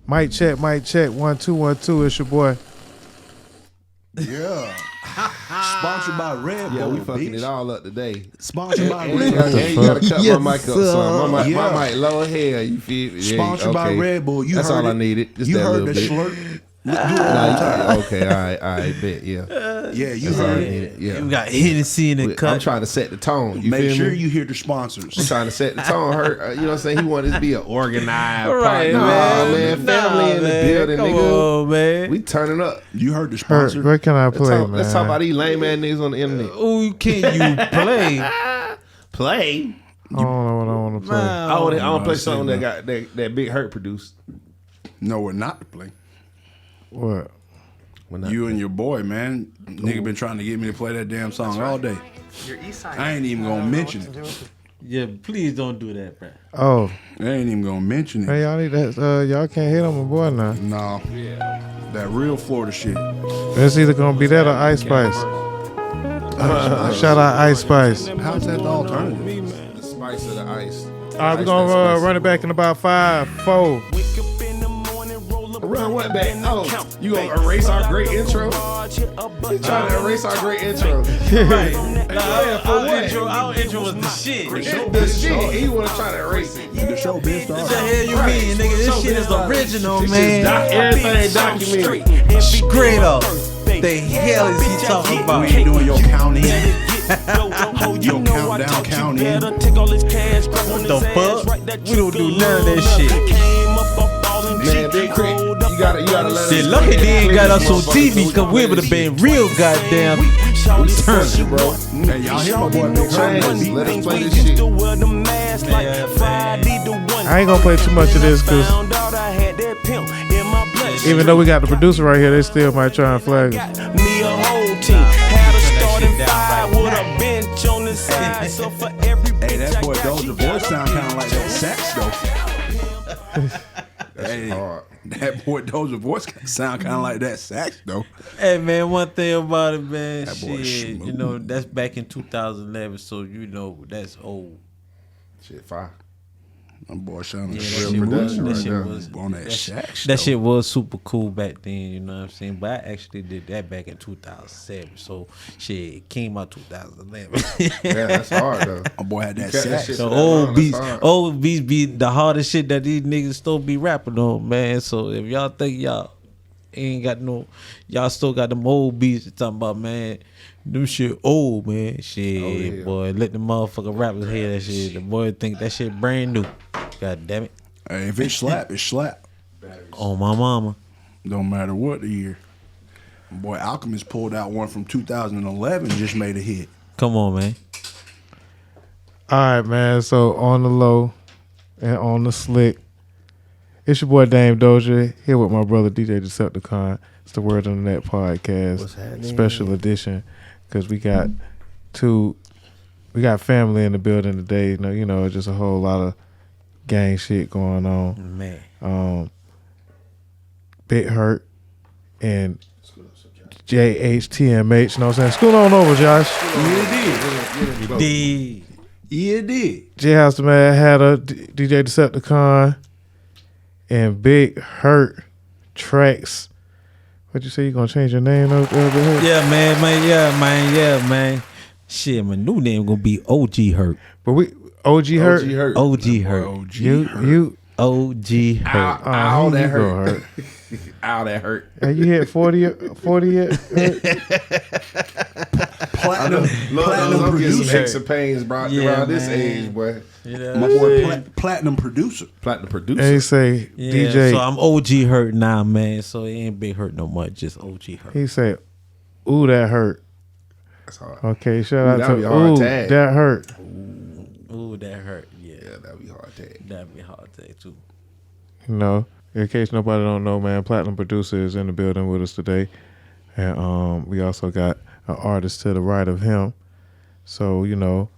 Mic check. 1 2 1 2. It's your boy. Yeah. Sponsored by Red Bull. Yeah, we fucking it all up today. Sponsored by And Red Bull. you gotta cut Yes, my mic up sir. some. My Yeah. mic low hell. You feel me? Sponsored by Red Bull. You That's heard all I it. needed. Just You that heard little the bit. slurp. Okay, all right, bet, yeah. Yeah, you That's all I heard it. needed. Yeah. We got Hennessy in the I'm cut. trying to set the tone. You Make feel sure me? you hear the I'm sponsors. trying to set the tone. You know what I'm saying? He wanted this to be an organized Right, partner. Nah, man. family in the building, Come nigga. on, man. We turning up. You heard the Hurt. sponsor. Where can I play, man? Let's talk about these lame ass niggas on the internet. Who can you play? Play. I don't know what I want to play. I want to play say something that that. got that Big Hurt produced. No, we're not to play. What? You and your boy, man. Nigga been trying to get me to play that damn song all day. I ain't even gonna mention it. Yeah, please don't do that, bro. Oh, I ain't even gonna mention hey, it. y'all need that. Y'all can't hit on my boy now. No. That real Florida shit. It's either gonna be that or Ice Spice. Shout out Ice Spice. How's that the alternative? The spice of the ice. All right, we're gonna run it back in about 5, 4. Run what back? Oh, you gonna erase our great intro? You trying to erase our great intro? Right. For what? Our intro was the shit. The shit. He wanna try to erase it. The show been What the started. hell you mean, nigga? This shit is original, This man. is everything documented. Straight up. The hell is he talking about? We ain't doing your count in. Your countdown count in. What the fuck? We don't do none of that shit. Man, Big Crit, you gotta let us. Shit, lucky they ain't got us on TV because we would have been real goddamn turned, bro. Hey, y'all hear my boy Big Hurt? Change. Let us play this shit. I ain't gonna play too much of this because even though we got the producer right here, they still might try and flag us. Me a whole team had a starting five with a bench on the side. So for every Hey, that boy Dozha voice sound kind of like that sax though. Hey, hard. that boy Dozha voice sound kind of like that sax though. Hey man, one thing about it, man, That boy shit, smooth. you know, that's back in 2011, so you know that's old. Shit, fire. That boy sounding Yeah, real that production shit right there. was On that sax. that though. shit was super cool back then, you know what I'm saying? But I actually did that back in 2007, so shit it came out 2011. Yeah, that's hard though. My boy had that Cut that sax. shit. So That old long, beats, that's hard. old beats be the hardest shit that these niggas still be rapping on, man. So if y'all think y'all ain't got no, y'all still got them old beats you're talking about, man. Them shit old, man. Shit, yeah. boy, let the motherfucker rappers hear that shit. The boy think that shit brand new. God damn it. Hey, if it slap, it slap. Oh my mama. Don't matter what the year. Boy, Alchemist pulled out one from 2011, just made a hit. Come on, man. All right, man. So on the low and on the slick, it's your boy Dame Dozha here with my brother DJ Deceptacon. It's the Word on the Net podcast, special edition, because we got family in the building today. You know, just a whole lot of gang shit going on. Man. Big Hurt and JHTMH. You know what I'm saying? Scoot on over, Josh. D. Yeah, it did. J-House the Man had a DJ Deceptacon and Big Hurt Tracks. What'd you say? You gonna change your name up there? Yeah, man. Shit, my new name gonna be OG Hurt. But we OG Hurt. OG Hurt. OG You OG Hurt. Ow, that you go, hurt. Ow, that hurt. Hey, you hit 40 yet? Platinum I'm getting some producer. aches and pains brought Yeah, around this man. age, boy. You know My what I'm boy saying? Platinum producer. Platinum And he producer. say Yeah, DJ. so I'm OG Hurt now, man. So it ain't Big Hurt no more, just OG Hurt. He say, "Ooh, that hurt." That's hard. Okay, shout Ooh, out that'd to be a hard Ooh, tag. that hurt. Ooh, that hurt. Yeah, Yeah, that'd be hard to take. that'd be hard to take too. You know, in case nobody don't know, man, Platinum Producer is in the building with us today, and we also got an artist to the right of him. So you know,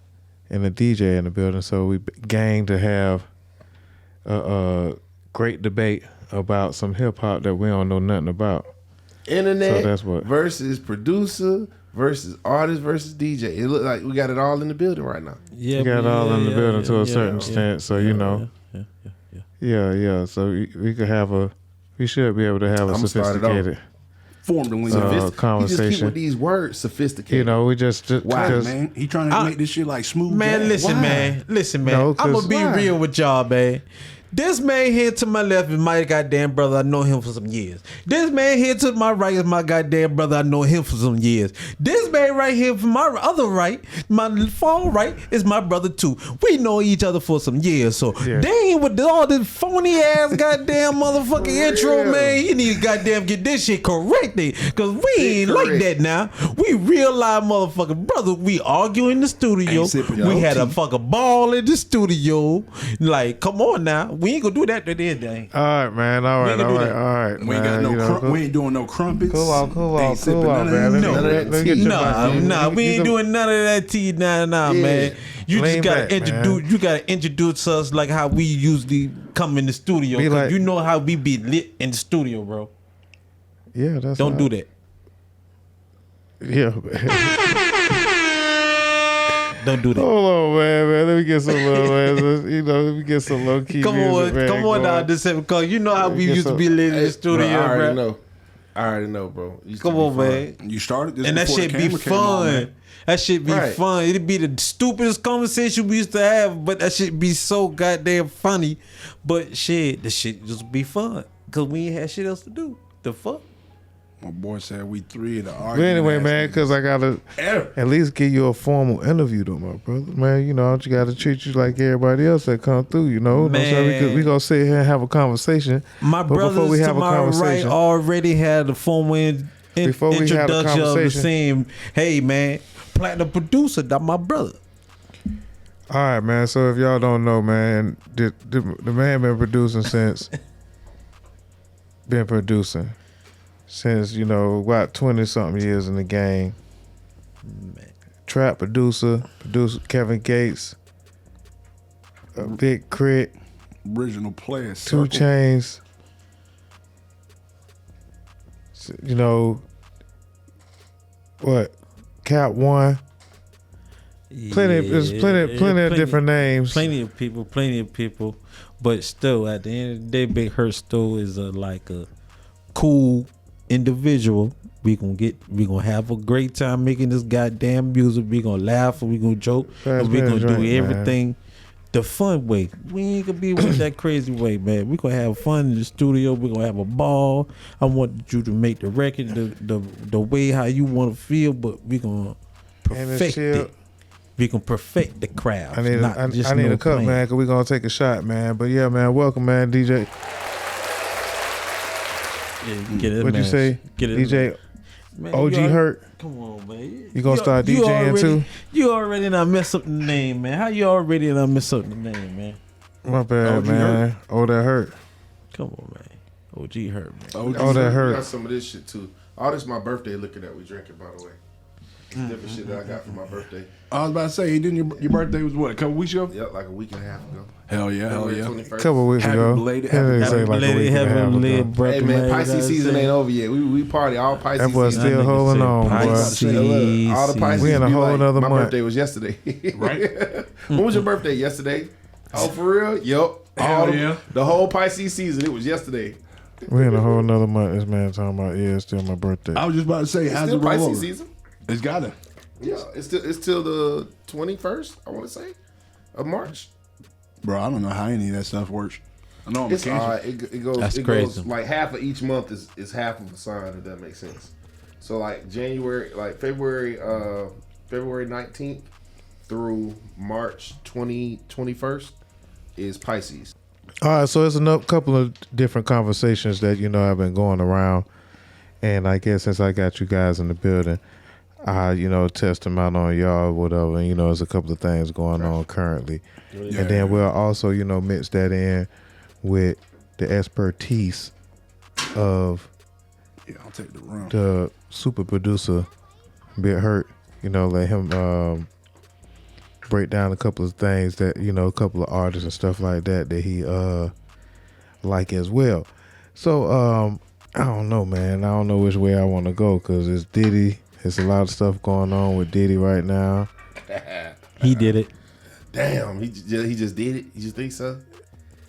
and a DJ in the building. So we gang to have a great debate about some hip hop that we don't know nothing about. Internet So that's what- versus producer versus artist versus DJ. It look like we got it all in the building right now. Yeah, We got it all in the building to a certain yeah, extent. So you know, yeah. yeah. So we could have a We should be able to have a I'ma start it off. sophisticated Form the link. He just keep conversation. with these words sophisticated. You know, we just Why, because man? He trying to make this shit like smooth. Man, jazz. listen, man. No, I'm 'cause- gonna be Why? real with y'all, man. This man here to my left is my goddamn brother. I know him for some years. This man here to my right is my goddamn brother. I know him for some years. This man right here from my other right, my far right, is my brother too. We know each other for some years. So Yeah. they ain't with all this phony ass goddamn motherfucking intro, real. man. He need to goddamn get this shit corrected. Cause we ain't like correct. that now. We real live motherfucking brothers. We argue in the studio. Ain't sipping We no had a tea. fucking ball in the studio. Like, come on now. We ain't gonna do that today, dang. all right, man. All right, can all do right, that. all right. We ain't got man, no. you know, We ain't doing no crumpets. Cool out, Ain't sipping none of man. that. None of that Let me get tea. your Nah, mic. nah, we ain't You doing none of that tea, nah, Yeah. man. You Lean just gotta back, introduce. man. You gotta introduce us like how we usually come in the studio. Be 'Cause like- you know how we be lit in the studio, bro. Yeah, that's Don't all do right. that. Yeah, man. Don't do that. Hold on, man. Let me get some little, you know, let me get some low key Come music, on, man, come on now, going. Deceptacon. You know how we Get used to some- be lit in the Bro, studio, I already bro. know. I already know, bro. Used to Come be on, fun. man. You started this, And that before the shit be camera came on, man. fun. That shit be Right. fun. It'd be the stupidest conversation we used to have, but that shit be so goddamn funny. But shit, the shit just be fun. Cause we ain't had shit else to do. The fuck? My boy said we three in the But argument. anyway, ass man, niggas. because I gotta at least give you a formal interview, though, my brother. Man, you know, I just gotta treat you like everybody else that come through. You know, Man. we gonna sit here and have a conversation. My But brothers before we to have a my right conversation- already had the formal Before we have a introduction of the conversation- same. Hey man, platinum producer, that my brother. All right, man. So if y'all don't know, man, the man been producing since you know about 20-something years in the game. Trap producer Kevin Gates, a Big Crit, original player. 2 Chainz. You know what? Cap One. There's plenty of different names. Plenty of people. But still, at the end of the day, Big Hurt still is like a cool individual. We gonna have a great time making this goddamn music. We gonna laugh and we gonna joke. That's And we been a gonna do joint, man. everything the fun way. We ain't gonna be with that crazy way, man. We gonna have fun in the studio. We gonna have a ball. I want you to make the record the way how you want to feel, but we gonna And it's perfect chill. it. We can perfect the craft. I need a cup, man, because we're going to take a shot, man. But yeah, man, welcome, man, DJ. Yeah, get it, What'd you man. say? Get it, DJ man. OG You already- Hurt. Come on, man. You gonna start DJing already, too? You already done mess up the name, man. How you already done mess up the name, man? My bad, OG man. Oh, that hurt. Come on, man. OG Hurt, man. Oh, that We hurt. got some of this shit too. All this my birthday liquor that we drinking, by the way. Different shit that I got for my birthday. I was about to say, didn't your birthday was what, a couple weeks ago? Yep, like a week and a half ago. Hell yeah, hell February yeah. 21st. Couple weeks Happy ago. belated- Yeah, they happy say like a Lady, week and a heavy half lid, ago. brother, Hey man, Pisces season ain't over yet. We party all Pisces That boy season. still holding on, boy. Hey, look, all the Pisces We in a be whole like, nother my month. birthday was yesterday. Right? When was your birthday? Yesterday? Oh, for real? Yep. Hell yeah. The whole Pisces season, it was yesterday. We in a whole nother month. This man talking about, yeah, it's still my birthday. I was just about to say, It's how's still it roll Pisces over? season. It's gotta. Yeah, it's till the 21st, I want to say, of March. Bro, I don't know how any of that stuff works. I know I'm a It's Cancer. it goes. That's it crazy. goes like half of each month is half of a sign, if that makes sense. So like January, like February 19th through March 21st is Pisces. All right, so it's a couple of different conversations that, you know, I've been going around. And I guess since I got you guys in the building, I, you know, test them out on y'all or whatever. And, you know, there's a couple of things going on currently. Yeah. And then we'll also, you know, mix that in with the expertise of Yeah, I'll take the room. the super producer, Bit Hurt. You know, let him break down a couple of things that, you know, a couple of artists and stuff like that he like as well. So I don't know, man. I don't know which way I want to go because it's Diddy. There's a lot of stuff going on with Diddy right now. He did it. Damn, he just did it. You just think so?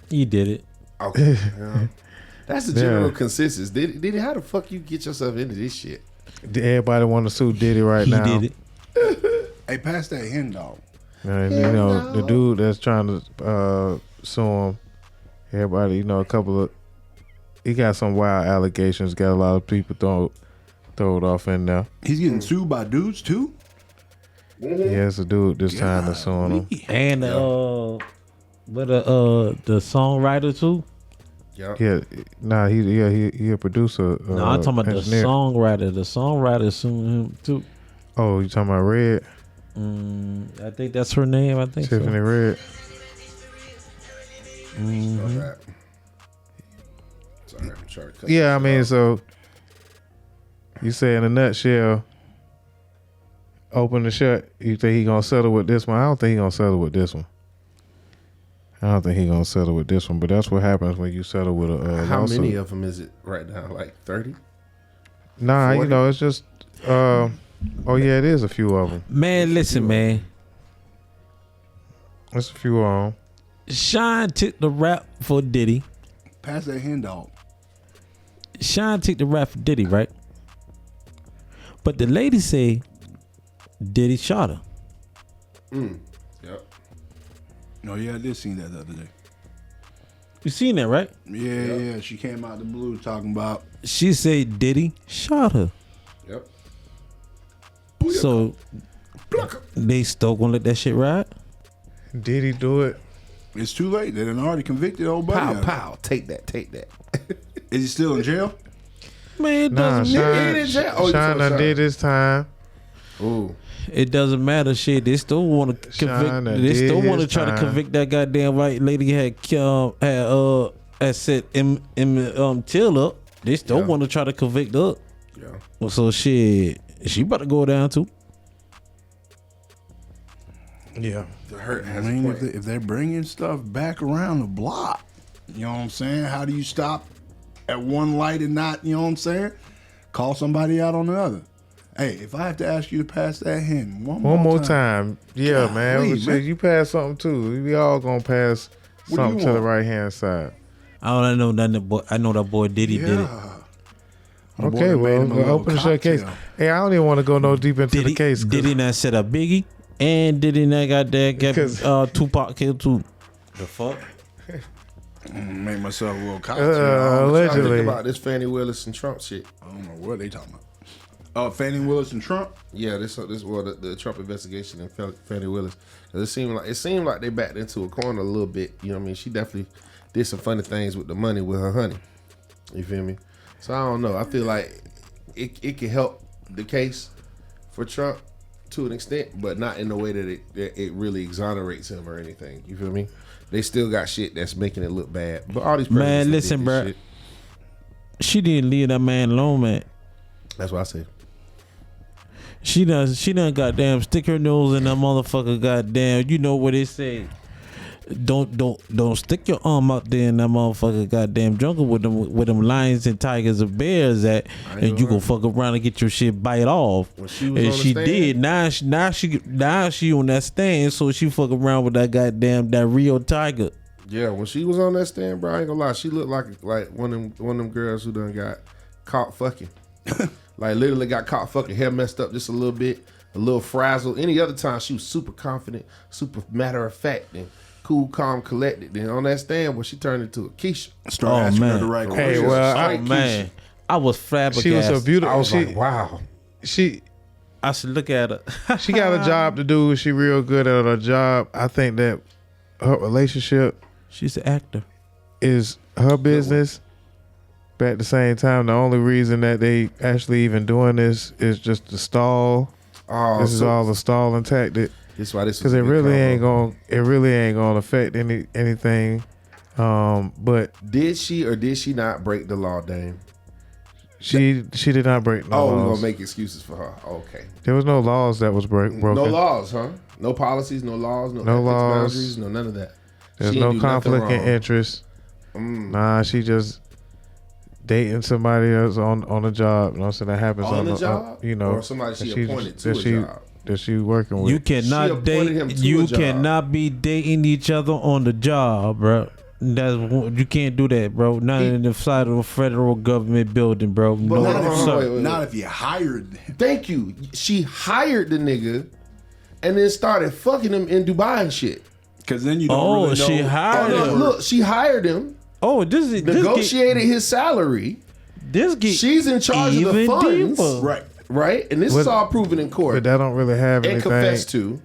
He did it. Okay. Yeah. That's the general consensus. Diddy, how the fuck you get yourself into this shit? Everybody want to sue Diddy right now. He did it. Hey, pass that hen dog. And, you know, the dude that's trying to sue him, everybody, you know, a couple of, he got some wild allegations, got a lot of people throw it off in there. He's getting sued by dudes too? Yeah, it's a dude this time that's suing him. And the songwriter too. Yeah. Yeah, he a producer. No, I'm talking about engineer. the songwriter. The songwriter suing him too. Oh, you talking about Red? I think that's her name. I think Tiffany Red. Sorry, I'm trying to cut Yeah, I this mean, off. so you say in a nutshell, open and shut. You think he gonna settle with this one? I don't think he gonna settle with this one. But that's what happens when you settle with a How lawsuit. many of them is it right now? Like 30? Nah, 40? you know, it's just. Oh yeah, it is a few of them. Man, listen, man. It's a few of them. Shine took the rap for Diddy. Pass that hen dog. Shine took the rap for Diddy, right? But the lady say Diddy shot her. Yep. No, yeah, I did see that the other day. You seen that, right? Yeah. She came out the blue talking about. She said Diddy shot her. Yep. So they still gonna let that shit ride? Did he do it? It's too late. They done already convicted old buddy. Pow. Take that. Is he still in jail? Man, it Nah, doesn't matter. Shine done did his time. Ooh. It doesn't matter. Shit, they still want to Shine convict. They still did want to his try to time. convict that goddamn white lady had set Till up. They still want to try to convict her. Yeah. Well, so shit, she about to go down too. Yeah. The hurt I has mean, a point. if they're bringing stuff back around the block, you know what I'm saying? How do you stop at one light and not, you know what I'm saying? Call somebody out on the other. Hey, if I have to ask you to pass that hen one more time. Yeah, Golly, man. man. Shit, you pass something too. We all gonna pass What do something you to the want? right hand side. I don't know nothing. Boy, I know that boy Diddy did it. My boy Okay, done made well, him a little open the shut case. cocktail. Hey, I don't even want to go no deep into the Diddy, case. 'cause- Diddy not set up Biggie, and Diddy not got that Because- Tupac killed too. The fuck? Make myself a little cocktail. What allegedly. y'all think about this Fannie Willis and Trump shit? I don't know what they talking about. Fannie Willis and Trump. Yeah, this was the Trump investigation and Fannie Willis. 'Cause it seemed like they backed into a corner a little bit. You know what I mean? She definitely did some funny things with the money with her honey. You feel me? So I don't know. I feel like it can help the case for Trump to an extent, but not in the way that it really exonerates him or anything. You feel me? They still got shit that's making it look bad. But all these Man, presidents listen, did this bruh. shit. She didn't leave that man alone, man. That's what I said. She done goddamn stick her nose in that motherfucker. Goddamn, you know what they say? Don't stick your arm out there in that motherfucker goddamn jungle with them lions and tigers and bears at, and you gonna fuck around and get your shit bite off. When she was And on the she stand? did. Now she on that stand, so she fuck around with that Rio tiger. Yeah, when she was on that stand, bro, I ain't gonna lie, she looked like one of them girls who done got caught fucking. Like literally got caught fucking, hair messed up just a little bit, a little frazzled. Any other time she was super confident, super matter of fact, and cool, calm, collected. Then on that stand, where she turned into a Keisha. Start Oh, asking her man. the right Hey, questions. well, Straight I, Man, I was flabbergasted. she was so beautiful. I was she, like, wow. she I should look at her. she got a job to do. She real good at her job. I think that her relationship She's an actor. is her business. But at the same time, the only reason that they actually even doing this is just to stall. Oh, This is all a stalling tactic That's why this because was it a big really ain't gonna affect anything. But Did she or did she not break the law, Dame? she did not break no We're laws. gonna make excuses for her. Okay. There was no laws that was broken. No laws, huh? No policies, no laws, no ethics, laws. boundaries, no none of that. There's She no ain't do nothing conflict in wrong. interest. Nah, she just dating somebody else on the job. You know, so that happens On the on job? you know, Or somebody she that appointed to that a she job? that she working with. You cannot appointed him date. to You a job. cannot be dating each other on the job, bro. You can't do that, bro. Not in the side of a federal government building, bro. No, Not if you hired them. Thank you. She hired the nigga and then started fucking him in Dubai and shit. Because then you don't really know. she hired him. Look, she hired him. Oh, this Negotiated his salary. She's in charge of the funds. Right. Right? And this is all proven in court. But that don't really have and anything. confessed to.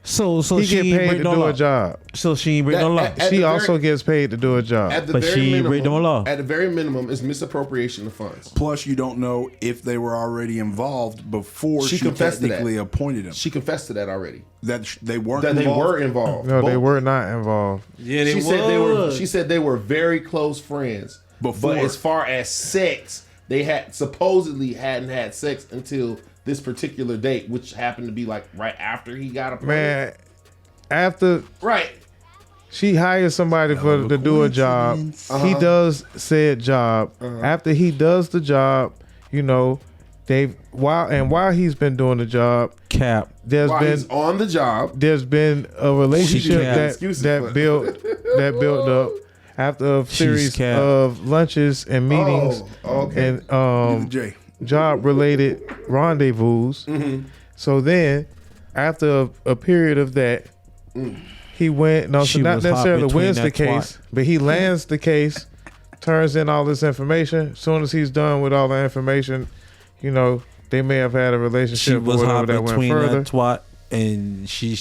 So he she get ain't paid to break no do law. a job. So she ain't break no law. She also gets paid to do a job. But she ain't break no law. At the very minimum, is misappropriation of funds. Plus, you don't know if they were already involved before she technically appointed him. She confessed to that already. That they weren't That involved. they were involved. No, they were not involved. Yeah, She said they were very close friends. Before. But as far as sex, they had supposedly hadn't had sex until this particular date, which happened to be like right after he got appointed. Man, after Right. she hires somebody to do a job, he does said job. After he does the job, you know, while he's been doing the job, While he's on the job, there's been a relationship that built up after a series of lunches and meetings and job related rendezvous. So then after a period of that, he went not necessarily wins the case, but he lands the case, turns in all this information. As soon as he's done with all the information, you know, they may have had a relationship or whatever that went further. That twat and she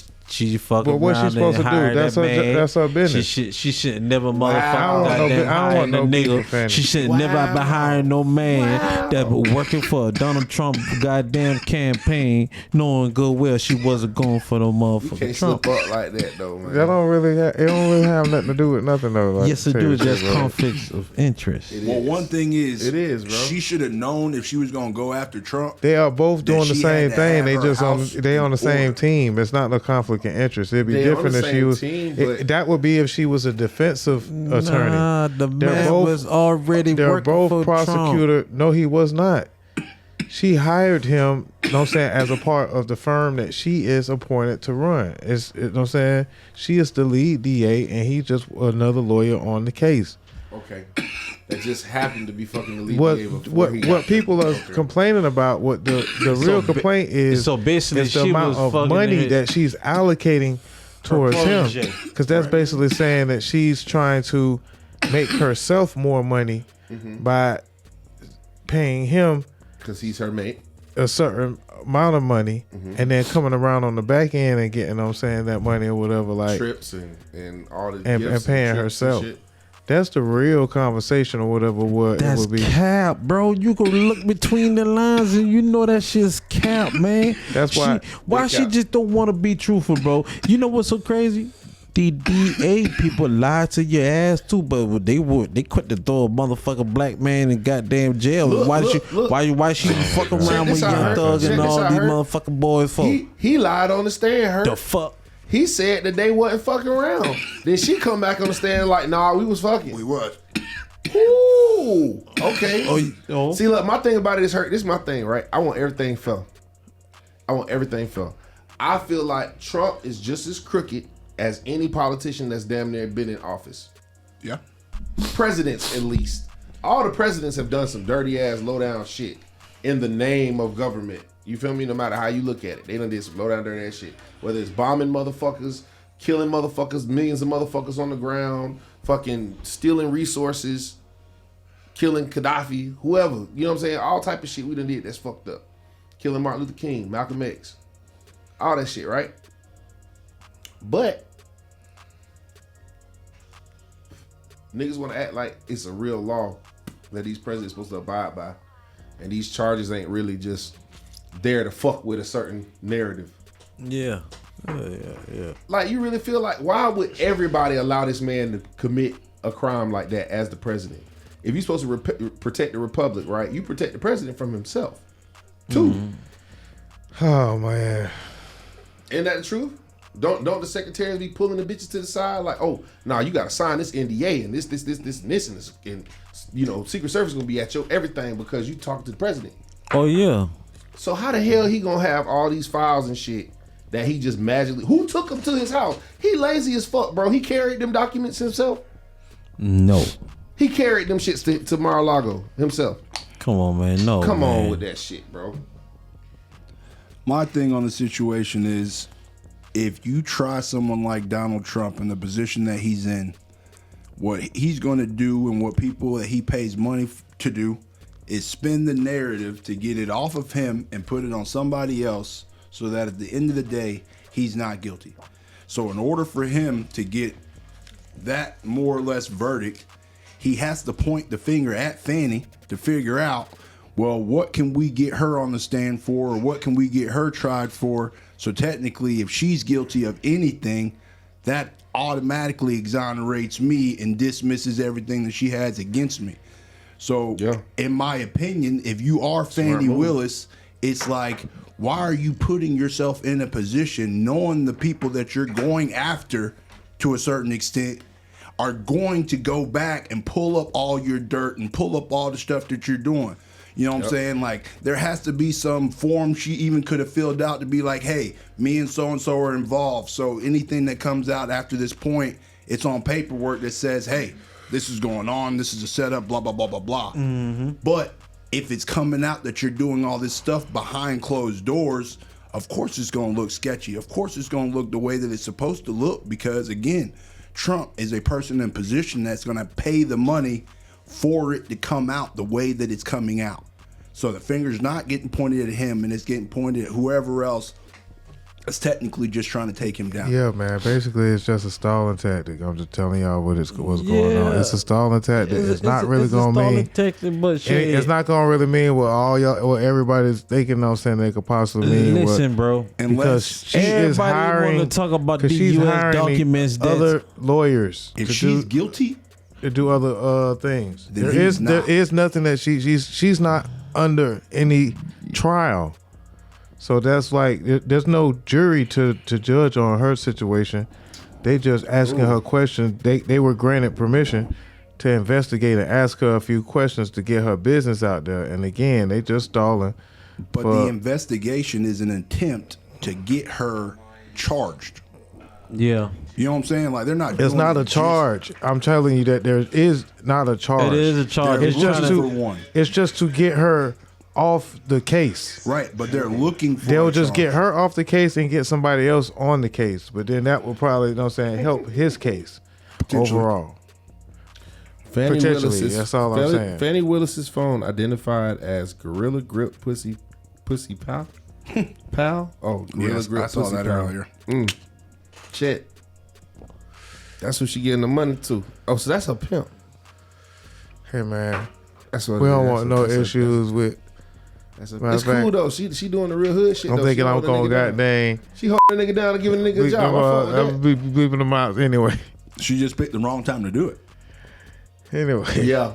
fucking but what's she supposed to do? That's her business. She should never motherfucker I don't want no nigga. She should never have been hiring no man that working for Donald Trump goddamn campaign, knowing good well she wasn't going for no motherfucker can't Trump. slip up like that though, man. That don't really have nothing to do with nothing though. Like, yes, it do. Just conflicts of interest. Well, one thing is, it is, bro. She should have known if she was gonna go after Trump. They are both doing the same thing. They just on the same order. team. It's not no conflict of interest. It'd be They different on the if she same was. team, That would be if she was a defensive attorney. Nah, the man was already They're working both for prosecutor. Trump. No, he was not. She hired him. You know what I'm saying, as a part of the firm that she is appointed to run. You know what I'm saying, she is the lead DA and he's just another lawyer on the case. Okay. That just happened to be fucking the lead DA before what people are complaining about, what the real complaint is, so basically is the she amount was of money fucking that she's allocating towards him, because that's basically saying that she's trying to make herself more money by paying him because he's her mate a certain amount of money and then coming around on the back end and getting, I'm saying, that money or whatever, like trips and all the and gifts paying herself. That's the real conversation or whatever. That's it would be cap, bro. You can look between the lines and you know that shit's cap, man. That's why she just don't want to be truthful, bro. You know what's so crazy? The DA people lied to your ass too, but they quit to throw a motherfucking black man in goddamn jail. Why she fuck around with Young Thug and all these motherfucking boys for? He lied on the stand. The fuck? He said that they wasn't fucking around. Then she come back on the stand like, nah, we was fucking. We was. Ooh, okay. Oh. See, look, my thing about it is hurt. This is my thing, right? I want everything fair. I feel like Trump is just as crooked as any politician that's damn near been in office. Yeah. Presidents, at least. All the presidents have done some dirty ass, low down shit in the name of government. You feel me? No matter how you look at it, they done did some low down, dirty ass shit. Whether it's bombing motherfuckers, killing motherfuckers, millions of motherfuckers on the ground, fucking stealing resources, killing Gaddafi, whoever. You know what I'm saying? All type of shit we done did that's fucked up. Killing Martin Luther King, Malcolm X, all that shit, right? But niggas want to act like it's a real law that these presidents supposed to abide by, and these charges ain't really just there to fuck with a certain narrative. Yeah. Like, you really feel like, why would everybody allow this man to commit a crime like that as the president? If you're supposed to protect the republic, right? You protect the president from himself, too. Oh man, Isn't that the truth? Don't the secretaries be pulling the bitches to the side like, oh, nah, you gotta sign this NDA and this and you know, Secret Service gonna be at your everything because you talking to the president. Oh yeah. So how the hell he gonna have all these files and shit that he just magically? Who took him to his house? He lazy as fuck, bro. He carried them documents himself. No. He carried them shits to Mar-a-Lago himself. Come on, man. No. Come man. on with that shit, bro. My thing on the situation is, if you try someone like Donald Trump in the position that he's in, what he's going to do and what people that he pays money to do is spin the narrative to get it off of him and put it on somebody else, so that at the end of the day, he's not guilty. So in order for him to get that more or less verdict, he has to point the finger at Fannie to figure out, well, what can we get her on the stand for, or what can we get her tried for? So technically, if she's guilty of anything, that automatically exonerates me and dismisses everything that she has against me. So, in my opinion, if you are Fannie Willis, it's like, why are you putting yourself in a position knowing the people that you're going after to a certain extent are going to go back and pull up all your dirt and pull up all the stuff that you're doing? You know what I'm saying? Like, there has to be some form she even could have filled out to be like, hey, me and so-and-so are involved. So anything that comes out after this point, it's on paperwork that says, hey, this is going on, this is a setup, blah, blah, blah, blah, blah. Mm-hmm. But if it's coming out that you're doing all this stuff behind closed doors, of course it's going to look sketchy. Of course it's going to look the way that it's supposed to look, because, again, Trump is a person in position that's going to pay the money for it to come out the way that it's coming out. So the finger's not getting pointed at him, and it's getting pointed at whoever else is technically just trying to take him down. Yeah, man. Basically, it's just a stalling tactic. I'm just telling y'all what's going on. It's a stalling tactic. It's not really going to mean. Tactic, but shit. It's not going to really mean what all y'all, what everybody's thinking. I'm saying they could possibly mean. Listen, bro. Because she is hiring. Want to talk about the she's U.S. hiring documents. Other lawyers. If she's guilty, to do other things. Then There is nothing that she's not under any trial. So that's like, there's no jury to judge on her situation. They just asking her questions. They were granted permission to investigate and ask her a few questions to get her business out there. And again, they just stalling. But the investigation is an attempt to get her charged. Yeah. You know what I'm saying? Like, they're not. It's not a charge. I'm telling you that there is not a charge. It is a charge. It's just to get her off the case. Right, but they're looking for. They'll just get her off the case and get somebody else on the case. But then that will probably, you know what I'm saying, help his case overall. Potentially, that's all I'm saying. Fannie Willis's phone identified as Gorilla Grip Pussy Pal. Pal? Oh, Gorilla Yes, Grip I saw Pussy that Pal. earlier. Shit. That's who she getting the money to. Oh, so that's a pimp. Hey, man. That's what We it don't is. want no issues with. It's cool though. She doing the real hood shit. I'm though. thinking She I'm hold a going nigga down. goddamn. She hold a nigga down and giving a nigga a job. I fuck with that. I'm bleeping them out anyway. She just picked the wrong time to do it. Anyway. Yeah.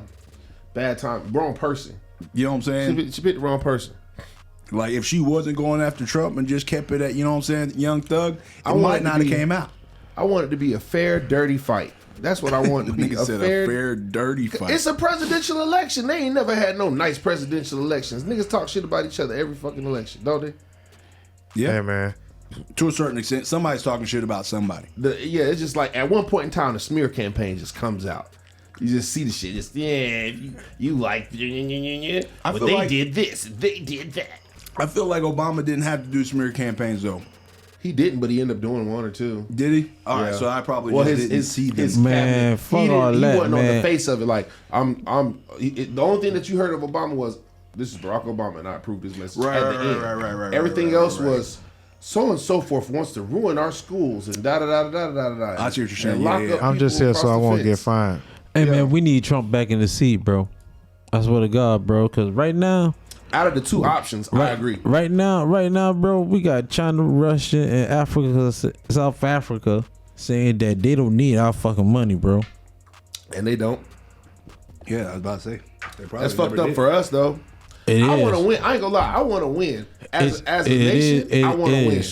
Bad time. Wrong person. You know what I'm saying? She picked the wrong person. Like, if she wasn't going after Trump and just kept it at, you know what I'm saying, Young Thug, I it want might it to not have be- came out. I want it to be a fair, dirty fight. That's what I want it to be. Nigga said a fair, dirty fight. It's a presidential election. They ain't never had no nice presidential elections. Niggas talk shit about each other every fucking election, don't they? Yeah. Hey, man. To a certain extent, somebody's talking shit about somebody. Yeah, it's just like at one point in time, the smear campaign just comes out. You just see the shit. Just you like, but feel they like- did this, they did that. I feel like Obama didn't have to do smear campaigns, though. He didn't, but he ended up doing one or two. Did he? All right, Yeah. so I probably Well, just didn't see this. Man, cabinet, fuck he all he that, wasn't on man. the face of it. Like the only thing that you heard of Obama was this is Barack Obama, and I approved his message. Right, at the end. right. Everything else was so and so forth wants to ruin our schools and da da da da da da da. I see what you're saying. And lock Yeah, up I'm just people here so I across the won't get fence. fined. Hey, man, we need Trump back in the seat, bro. I swear to God, bro. Because right now, Out of the two options, I agree. Right now, bro, we got China, Russia, and Africa, South Africa, saying that they don't need our fucking money, bro. And they don't. Yeah, I was about to say. They probably That's fucked never up did. for us though. It I is. want to win. I ain't gonna lie. I want to win as a nation. I want to win.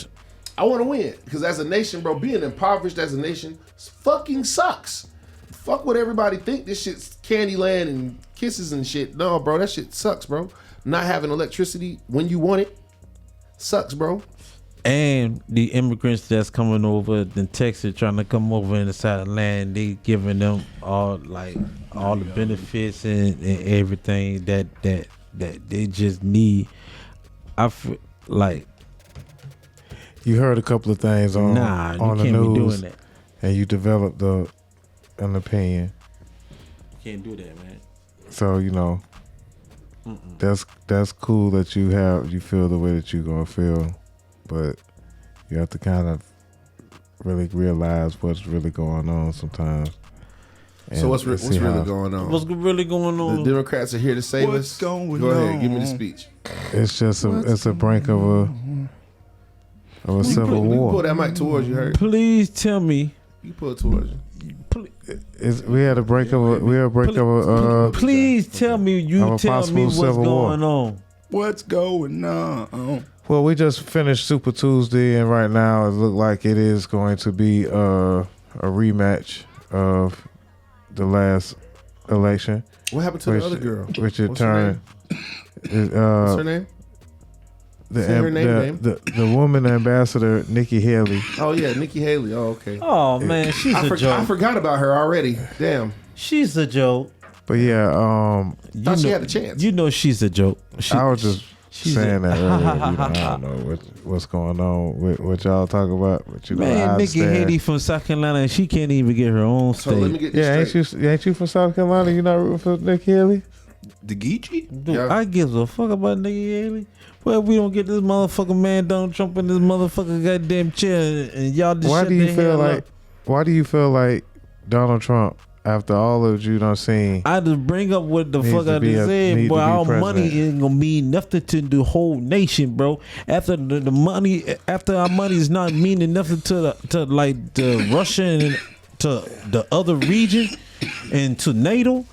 I want to win because as a nation, bro, being impoverished as a nation fucking sucks. Fuck what everybody think. This shit's Candyland and kisses and shit. No, bro, that shit sucks, bro. Not having electricity when you want it sucks, bro. And the immigrants that's coming over in Texas, trying to come over in the side of the land, they giving them all the benefits and everything that they just need. I feel like You heard a couple of things on you the can't be news, doing that. and you developed an opinion. You can't do that, man. So that's cool that you feel the way that you gonna feel, but you have to kind of really realize what's really going on sometimes. So what's really going on? What's really going on? The Democrats are here to save What's us. going Go ahead, on? give me the speech. It's just a brink of a civil You can pull war. that mic towards you, Hurt. Please tell me. You pull it towards you. We had a break of a Please tell me. of You a tell me possible what's civil war. going on. What's going on? Well, we just finished Super Tuesday, and right now it looked like it is going to be a rematch of the last election. What happened to the other girl? Richard What's her Turner. What's her name? Say her name. The woman ambassador, Nikki Haley. Oh yeah, Nikki Haley. Oh okay. Oh man, she's a I joke. forgot about her already. Damn. She's a joke. But yeah, Thought she had a chance. You know she's a joke. I was just she's saying that earlier. I don't know what's going on with what y'all talk about, but I Man, Nikki understand. Haley from South Carolina, and she can't even get her own So let me state. get this Yeah, straight. ain't you from South Carolina? You not rooting for Nikki Haley? The Geechee? Dude, Yeah. I give a fuck about Nikki Haley. Well, we don't get this motherfucking man Donald Trump in this motherfucking goddamn chair, and y'all just Why shut do you the feel hell like? up. Why do you feel like Donald Trump, after all of you done seen, I just bring up what the Needs fuck to I be just said, need boy. to be Our money president. ain't gonna mean nothing to the whole nation, bro. After the money, after our money is not meaning nothing to like the Russia and to the other region and to NATO,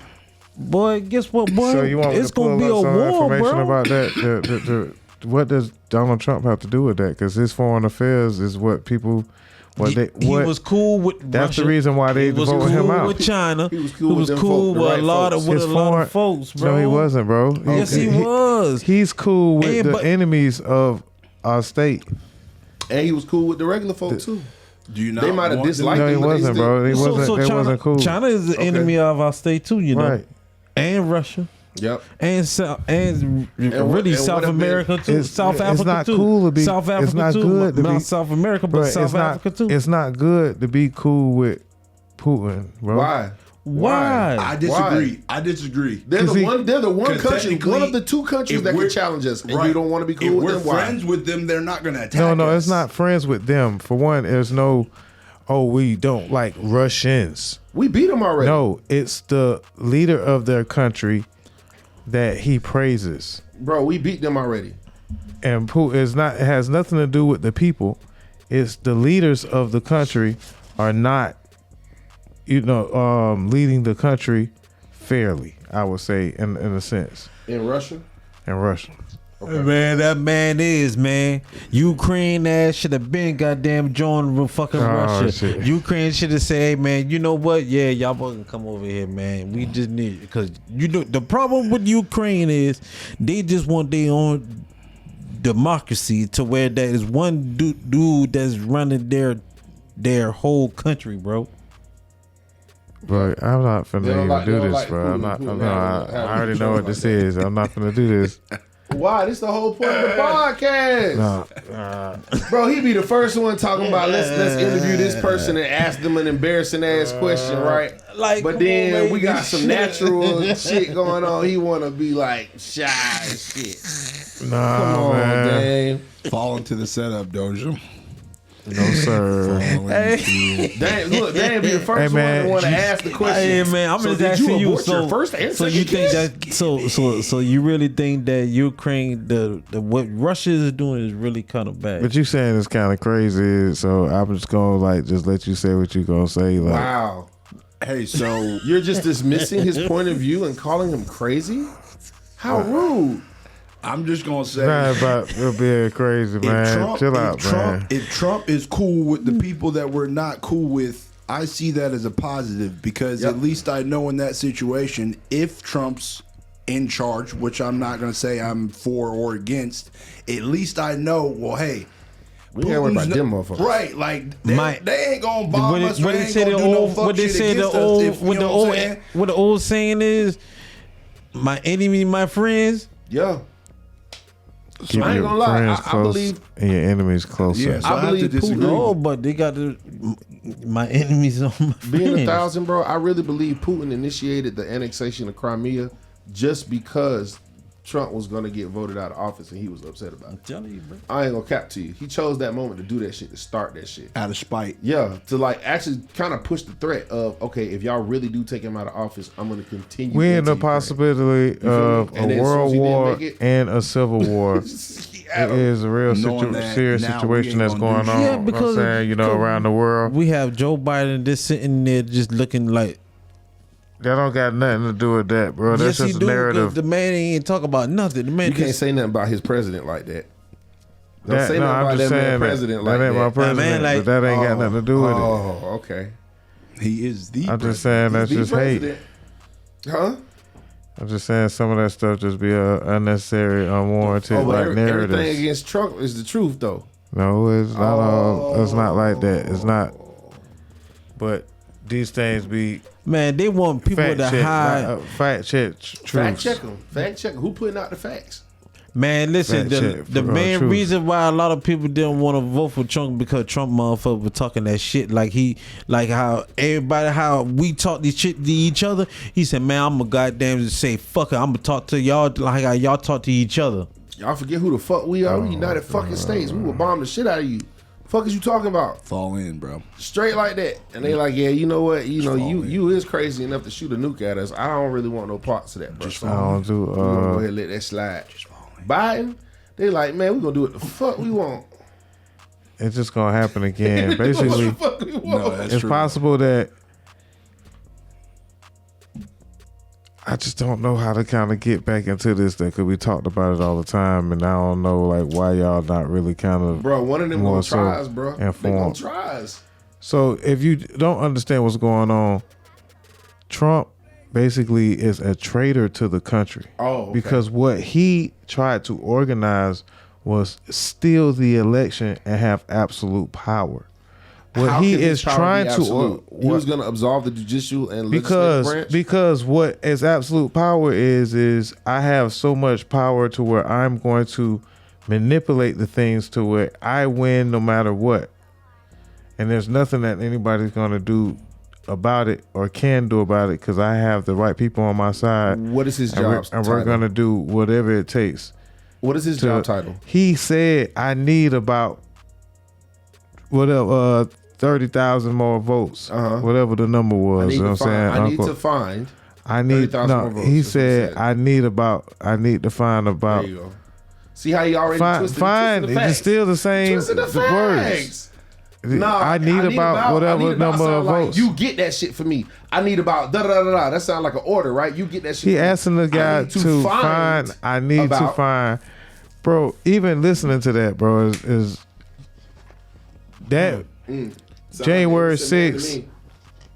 boy. Guess what, boy? so you want me It's to pull gonna be up a some war, information bro. about that? What does Donald Trump have to do with that? Because his foreign affairs is what people, He was cool with That's Russia. the reason why they He was voted cool him out. with China. He was cool with them folk, the with right a lot folks. of with His a lot foreign- of folks, bro. No, he wasn't, bro. Yes, he was. He's cool with And the but- enemies of our state. And he was cool with the regular folk too. Do you not? They might have want disliked No, he him, but they wasn't, still- bro. He So wasn't. They China, wasn't cool. China is the enemy of our state too, you know, Right. and Russia. Yep. And really and South what have America too, It's- South it's Africa not too. cool to be- South Africa it's not too. good to Not be- South America, but Bro, South Africa too. It's not good to be cool with Putin, bro. Why? Why? I disagree. I disagree. They're the one. They're the one 'Cause country. technically, One of the two countries if that can we're- challenge us, and Right. you don't want to be cool If with we're them. Why? friends with them, they're not going to attack No, us. it's not friends with them. For one, there's no, we don't like Russians. We beat them already. No, it's the leader of their country that he praises. Bro, we beat them already. And Putin is not, it has nothing to do with the people. It's the leaders of the country are not, leading the country fairly, I would say, in a sense, In Russia. in Russia. Man, that man is, man. Ukraine ass should have been goddamn joined with fucking Russia. Shit. Ukraine should have said, hey, man, you know what? Yeah, y'all fucking come over here, man. We just need, because you know, the problem with Ukraine is they just want their own democracy to where there is one dude that's running their whole country, bro. But I'm not finna They don't even like- they do don't this, like bro. Putin. I'm not. Putin No, I have already know control what this like that. is. I'm not finna do this. Why? This the whole point of the podcast. No, Bro, he be the first one talking about let's interview this person and ask them an embarrassing ass question, right? Like, but come then on, we got baby. some natural shit going on. He wanna be like shy and shit. nah, Come on, man. Dame. Fall into the setup, Dozha. No, sir. Dame, look, Dame be the first Hey, man, one to want to you- ask the question. Hey man, I'm So just did asking you. abort your first and So second you think kiss? that? So you really think that Ukraine, the what Russia is doing is really kind of bad? But you saying it's kind of crazy, so I'm just gonna just let you say what you gonna say. Like, Wow. Hey, so You're just dismissing his point of view and calling him crazy? How rude. I'm just gonna say, not about it being crazy, man. Chill out, man. If Trump is cool with the people that we're not cool with, I see that as a positive because Yep. at least I know in that situation, if Trump's in charge, which I'm not gonna say I'm for or against, at least I know, well, hey, We ain't worried about Putin's them not- motherfuckers. Right, like My- they ain't gonna bomb What us. they They ain't say gonna the do no old, fuck what they shit say the against us. old, If, what you the know old, what I'm saying? what the old saying is, my enemy, my friends. Yeah. Keep I ain't your gonna lie. friends I close believe and your enemies closer. Yeah, so I I have believe to disagree. No, but they got my enemies on my being friends. 1,000, bro. I really believe Putin initiated the annexation of Crimea just because Trump was gonna get voted out of office and he was upset about it. Telling you, bro. I ain't gonna cap to you. He chose that moment to do that shit, to start that shit. Out of spite. Yeah, to like actually kind of push the threat of, okay, if y'all really do take him out of office, I'm gonna continue. We're in into the possibility feel me? of And a then as soon as world he didn't war make it- and a civil war. It is a real Knowing that serious now we situation ain't that's gonna going do on. shit. Yeah, You know what because I'm saying, around the world. We have Joe Biden just sitting there, just looking like. That don't got nothing to do with that, bro. That's Yes, he just a do. 'Cause narrative. the man ain't talk about nothing. The man You can't just say nothing about his president like that. Don't That- say no, nothing I'm about just that man saying president that like ain't my that. president, man, like- but that ain't got nothing to do with it. Oh, okay. He is the. I'm just saying that's He's just the hate. president. Huh? I'm just saying some of that stuff just be unnecessary, unwarranted, Oh, but like everything narratives. against Trump is the truth, though. No, it's not all. It's not like that. It's not. But these things be man, they want people fact to check, hide. fact check, Fact truths. check them. Fact check 'em. Who putting out the facts? Man, listen, Fact the check for main truth. reason why a lot of people didn't want to vote for Trump because Trump motherfucker was talking that shit like how everybody, how we talk this shit to each other. He said, man, I'm a goddamn to say, fuck it, I'm gonna talk to y'all like how y'all talk to each other. Y'all forget who the fuck we are. We United fucking States. We will bomb the shit out of you. Fuck is you talking about? Fall in, bro. Straight like that. And they like, yeah, you know what? You is crazy enough to shoot a nuke at us. I don't really want no parts of that, bro. So I don't do. we gonna go ahead and let that slide. Biden, they like, man, we gonna do what the fuck we want. It's just gonna happen again. Basically, What the fuck we want. No, that's it's true. possible that I just don't know how to kind of get back into this thing because we talked about it all the time, and I don't know like why y'all not really kind of Bro, one of them more gonna so try us, bro. They gonna informed. try us. So if you don't understand what's going on, Trump basically is a traitor to the country. Oh, okay. Because what he tried to organize was steal the election and have absolute power. What How he can his is power trying be to absolute? He was gonna absolve the judicial and legislative branch. because what is absolute power is I have so much power to where I'm going to manipulate the things to where I win no matter what. And there's nothing that anybody's going to do about it or can do about it because I have the right people on my side. What is his And job we're, and we're title? going to do whatever it takes. What is his to- job title? He said, I need about whatever 30,000 more votes, whatever the number was. I need You know to what I'm saying? find. I need Uncle? to find. I need 30,000 more no. votes. He That's what he said, said. I need to find about. There you go. See how he already twisted Fine. the It's facts. still the same Twisted the words. facts. Nah, I need about whatever number sound of like, votes. you get that shit for me. I need about da da da da. That sounds like an order, right? You get that shit. He for me. asking the I guy need to find. I need to about- find, bro. Even listening to that, bro, is that Sound January like he said that to 6th, me.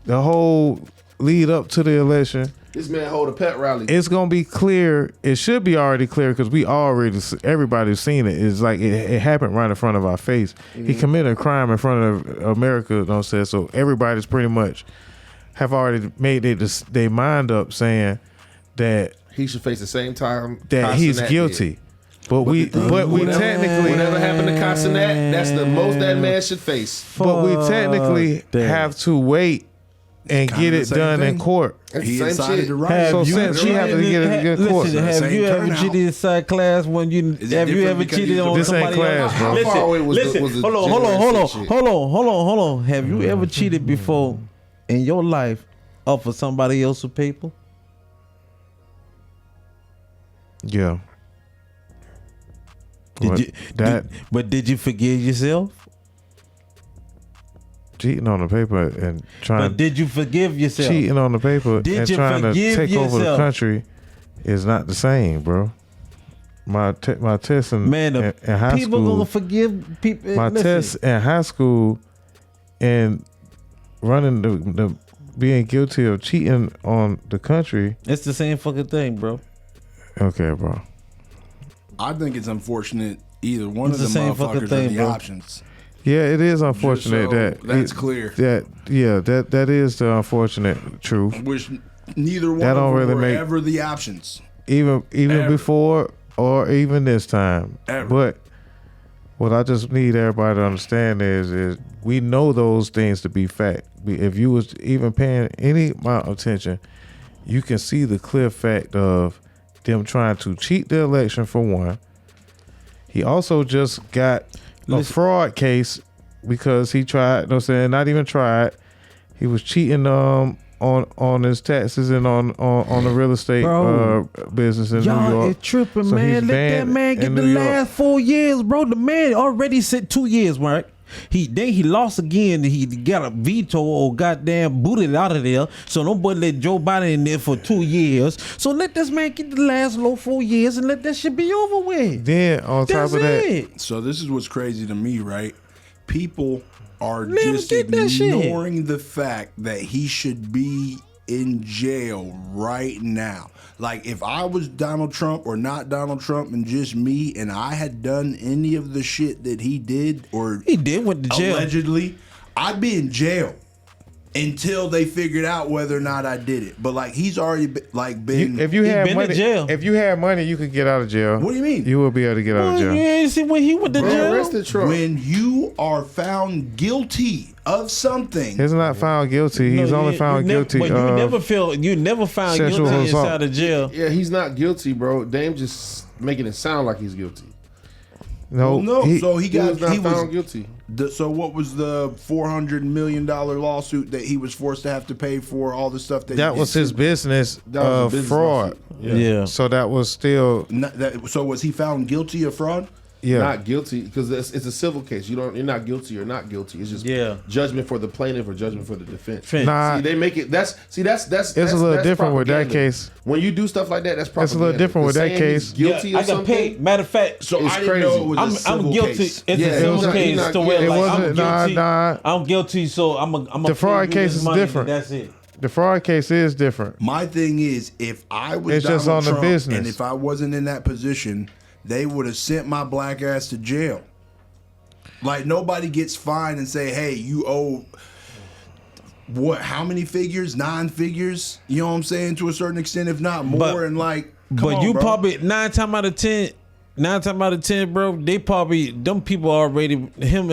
the whole lead up to the election. This man hold a pet rally. It's gonna be clear. It should be already clear because everybody's seen it. It's like it happened right in front of our face. He committed a crime in front of America. Don't say so. Everybody's pretty much have already made their mind up saying that He should face the same time he's Castanet guilty. did. But we technically Whatever happened to Castanet, that's the most that man should face. but we technically have to wait and kinda get the it same done in thing. court. That's He the same incited shit. the riot. So since she have to get it in court. Listen, have Same you ever turnout. cheated inside class when you Is it have you different ever because cheated you- on This ain't somebody class, else? bro. How far away was listen, the hold on. Hold on. Have you ever cheated before in your life off of somebody else's paper? Yeah. Did you forgive yourself? Cheating on the paper and trying But did you forgive yourself? cheating on the paper Did and you trying to forgive take over the yourself? country is not the same, bro. My test in high people school, gonna forgive people. my listen, test in high school, and running the being guilty of cheating on the country. it's the same fucking thing, bro. Okay, bro. I think it's unfortunate either one It's of the them same fucking motherfuckers thing, are the bro. options. Yeah, it is unfortunate Just so that that's clear. That is the unfortunate truth. Which neither one That of don't them really were make- ever the options. Even Ever. before or even this time. Ever. But what I just need everybody to understand is we know those things to be fact. If you was even paying any amount of attention, you can see the clear fact of them trying to cheat the election for one. He also just got a fraud case because he tried, you know what I'm saying, not even tried. He was cheating on his taxes and on the real estate business in New Y'all York. is tripping, So man. he's Let that banned man get in the New York. last 4 years, bro. The man already said 2 years, right? He lost again. He got a veto or goddamn booted out of there. So nobody let Joe Biden in there for 2 years. So let this man get the last 4 years and let that shit be over with. Then on top That's of that, it. So this is what's crazy to me, right? People are Let him just get that shit. ignoring the fact that he should be in jail right now. Like, if I was Donald Trump or not Donald Trump and just me, and I had done any of the shit that he did or He did went to jail. allegedly, I'd be in jail until they figured out whether or not I did it. But like, he's already been. if you He had been in money, jail. if you had money, you could get out of jail. What do you mean? You will be able to get out of Well, jail. you ain't see when he went to They jail. arrested Trump. when you are found guilty of something, He's not found guilty. He's No, only you- found you never- guilty But you never found sexual guilty assault. inside of jail. Yeah, he's not guilty, bro. Dame just making it sound like he's guilty. No, no. So he He was got not found guilty. So what was the $400 million lawsuit that he was forced to have to pay for all the stuff that that he was did? his business That was a of business fraud. lawsuit. Yeah. So that was still So was he found guilty of fraud? yeah. Not guilty because it's a civil case. You're not guilty or not guilty. It's just judgment for the plaintiff or judgment for the defense. Nah. See, they make it. That's It's a little different with that case. When you do stuff like that, that's propaganda. It's a little different with that Saying he's case. Guilty I of got something. paid. Matter of fact, So It's I didn't crazy. know it was a I'm civil guilty. case. It's Yeah, a it civil was not- case he's not to where guilty. like It I'm wasn't- guilty. nah. I'm guilty, so I'm a The fraud case is different. That's it. The fraud case is different. My thing is, if I was It's just Donald on the Trump business. and if I wasn't in that position, they would have sent my black ass to jail. Like, nobody gets fined and say, hey, you owe what? How many figures? 9 figures? You know what I'm saying? To a certain extent, if not more. But- And like, come But on, you bro. probably 9 times out of 10, bro. They probably them people already him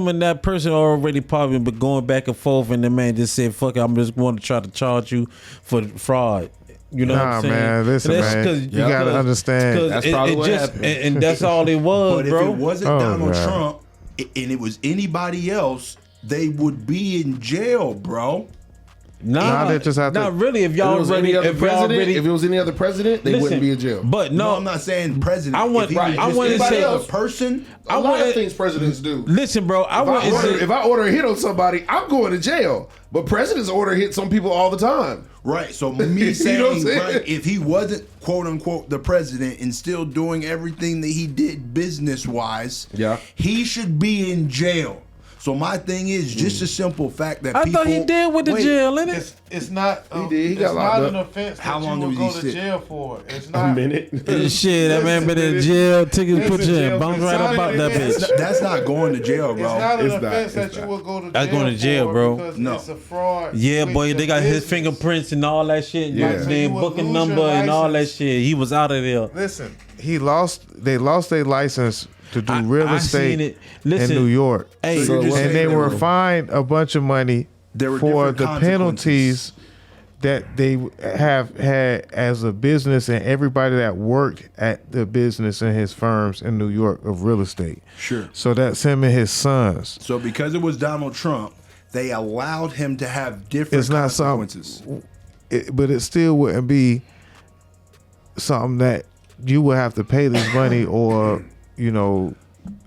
and that person already probably been going back and forth, and the man just said, "Fuck it, I'm just going to try to charge you for fraud." You know what Nah, I'm saying? man, listen, man. You gotta understand. 'cause That's probably what just, happened. and that's all it was, But if bro. it wasn't Oh, Donald God. Trump and it was anybody else, they would be in jail, bro. Nah, they just have to- not really. If If y'all it was already, any other if y'all president, already, if it was any other president, they listen, wouldn't be in jail. But No, no, I'm not saying president. I want- If he was right, I just want to anybody say- else, person. a lot wanna- of things presidents do. listen, bro. If I order a hit on somebody, I'm going to jail. But presidents order hits on people all the time. Right. So me You know saying, what I'm saying? right, if he wasn't quote unquote the president and still doing everything that he did business wise, Yeah. he should be in jail. So my thing is just a simple fact that I people. thought he did with the Wait, jail, innit? It's not. He did. He got locked up. offense How long was he sit? for. It's A minute. Shit, that man been in jail, ticket put you in, bounce right about that bitch. That's not going to jail, bro. It's not. It's not. will go to That's going to jail, bro. No. it's a fraud. Yeah, with boy, the they got his business. fingerprints and all that shit. Yeah. Yeah, So you then would booking lose number your and all that license. shit. He was out of there. Listen, they lost their license to do real I estate seen it. Listen, in New York. Hey, So you're just And saying they there were were- fined a bunch of money There were for different the penalties consequences. that they have had as a business and everybody that worked at the business and his firms in New York of real estate. Sure. So that's him and his sons. So because it was Donald Trump, they allowed him to have different It's not consequences. But it still wouldn't be something that you would have to pay this money or,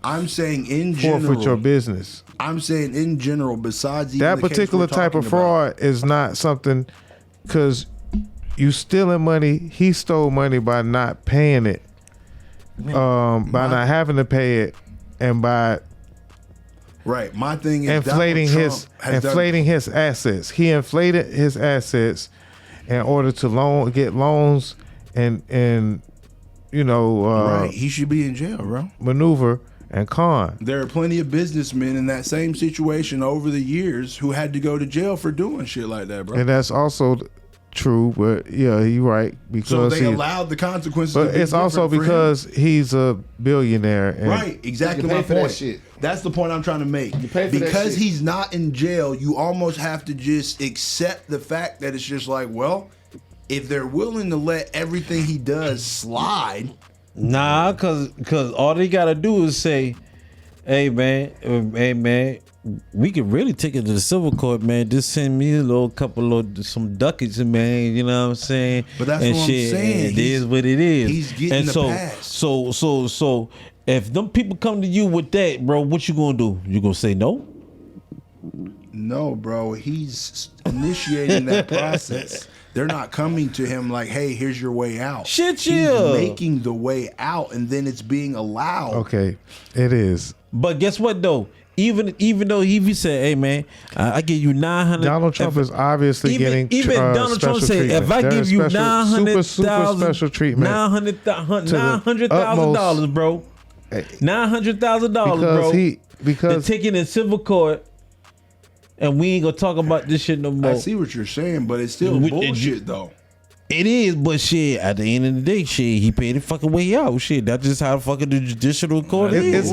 I'm saying in general. forfeit your business. I'm saying in general, besides even That the case particular we're type of talking about. fraud is not something, because you stealing money. He stole money by not paying it, by not having to pay it, and by Right. My thing is inflating Donald his Trump has inflating his assets. He inflated his assets in order to get loans and Right. He should be in jail, bro. maneuver and con. There are plenty of businessmen in that same situation over the years who had to go to jail for doing shit like that, bro. And that's also true, but yeah, you're right. Because So they allowed the consequences. but to be it's also different for him. because he's a billionaire. And Right, exactly You pay my for that point. shit. That's the point I'm trying to make. You pay for that Because shit. he's not in jail, you almost have to just accept the fact that it's just like, well, if they're willing to let everything he does slide, Nah, cause all they gotta do is say, hey man, we could really take it to the civil court, man. Just send me a little couple of some ducats, man. You know what I'm saying? But that's and what I'm saying. It is what it is. He's getting and the so, pass. So if them people come to you with that, bro, what you gonna do? You gonna say no? no, bro, he's initiating that process. They're not coming to him like, hey, here's your way out. Shit, yeah. He's making the way out, and then it's being allowed. okay, it is. But guess what though? Even though he said, "Hey man, I give you 900." Donald Trump is obviously getting Donald Trump special say, treatment. "If I There give is you special- 900,000, special treatment $900,000, bro, $900,000, bro, because to take it in civil court, and we ain't gonna talk about this shit no more." I see what you're saying, but it's still We- bullshit, though. It is, but shit, at the end of the day, shit, he paid the fucking way out. Shit, that's just how fucking the judicial court is.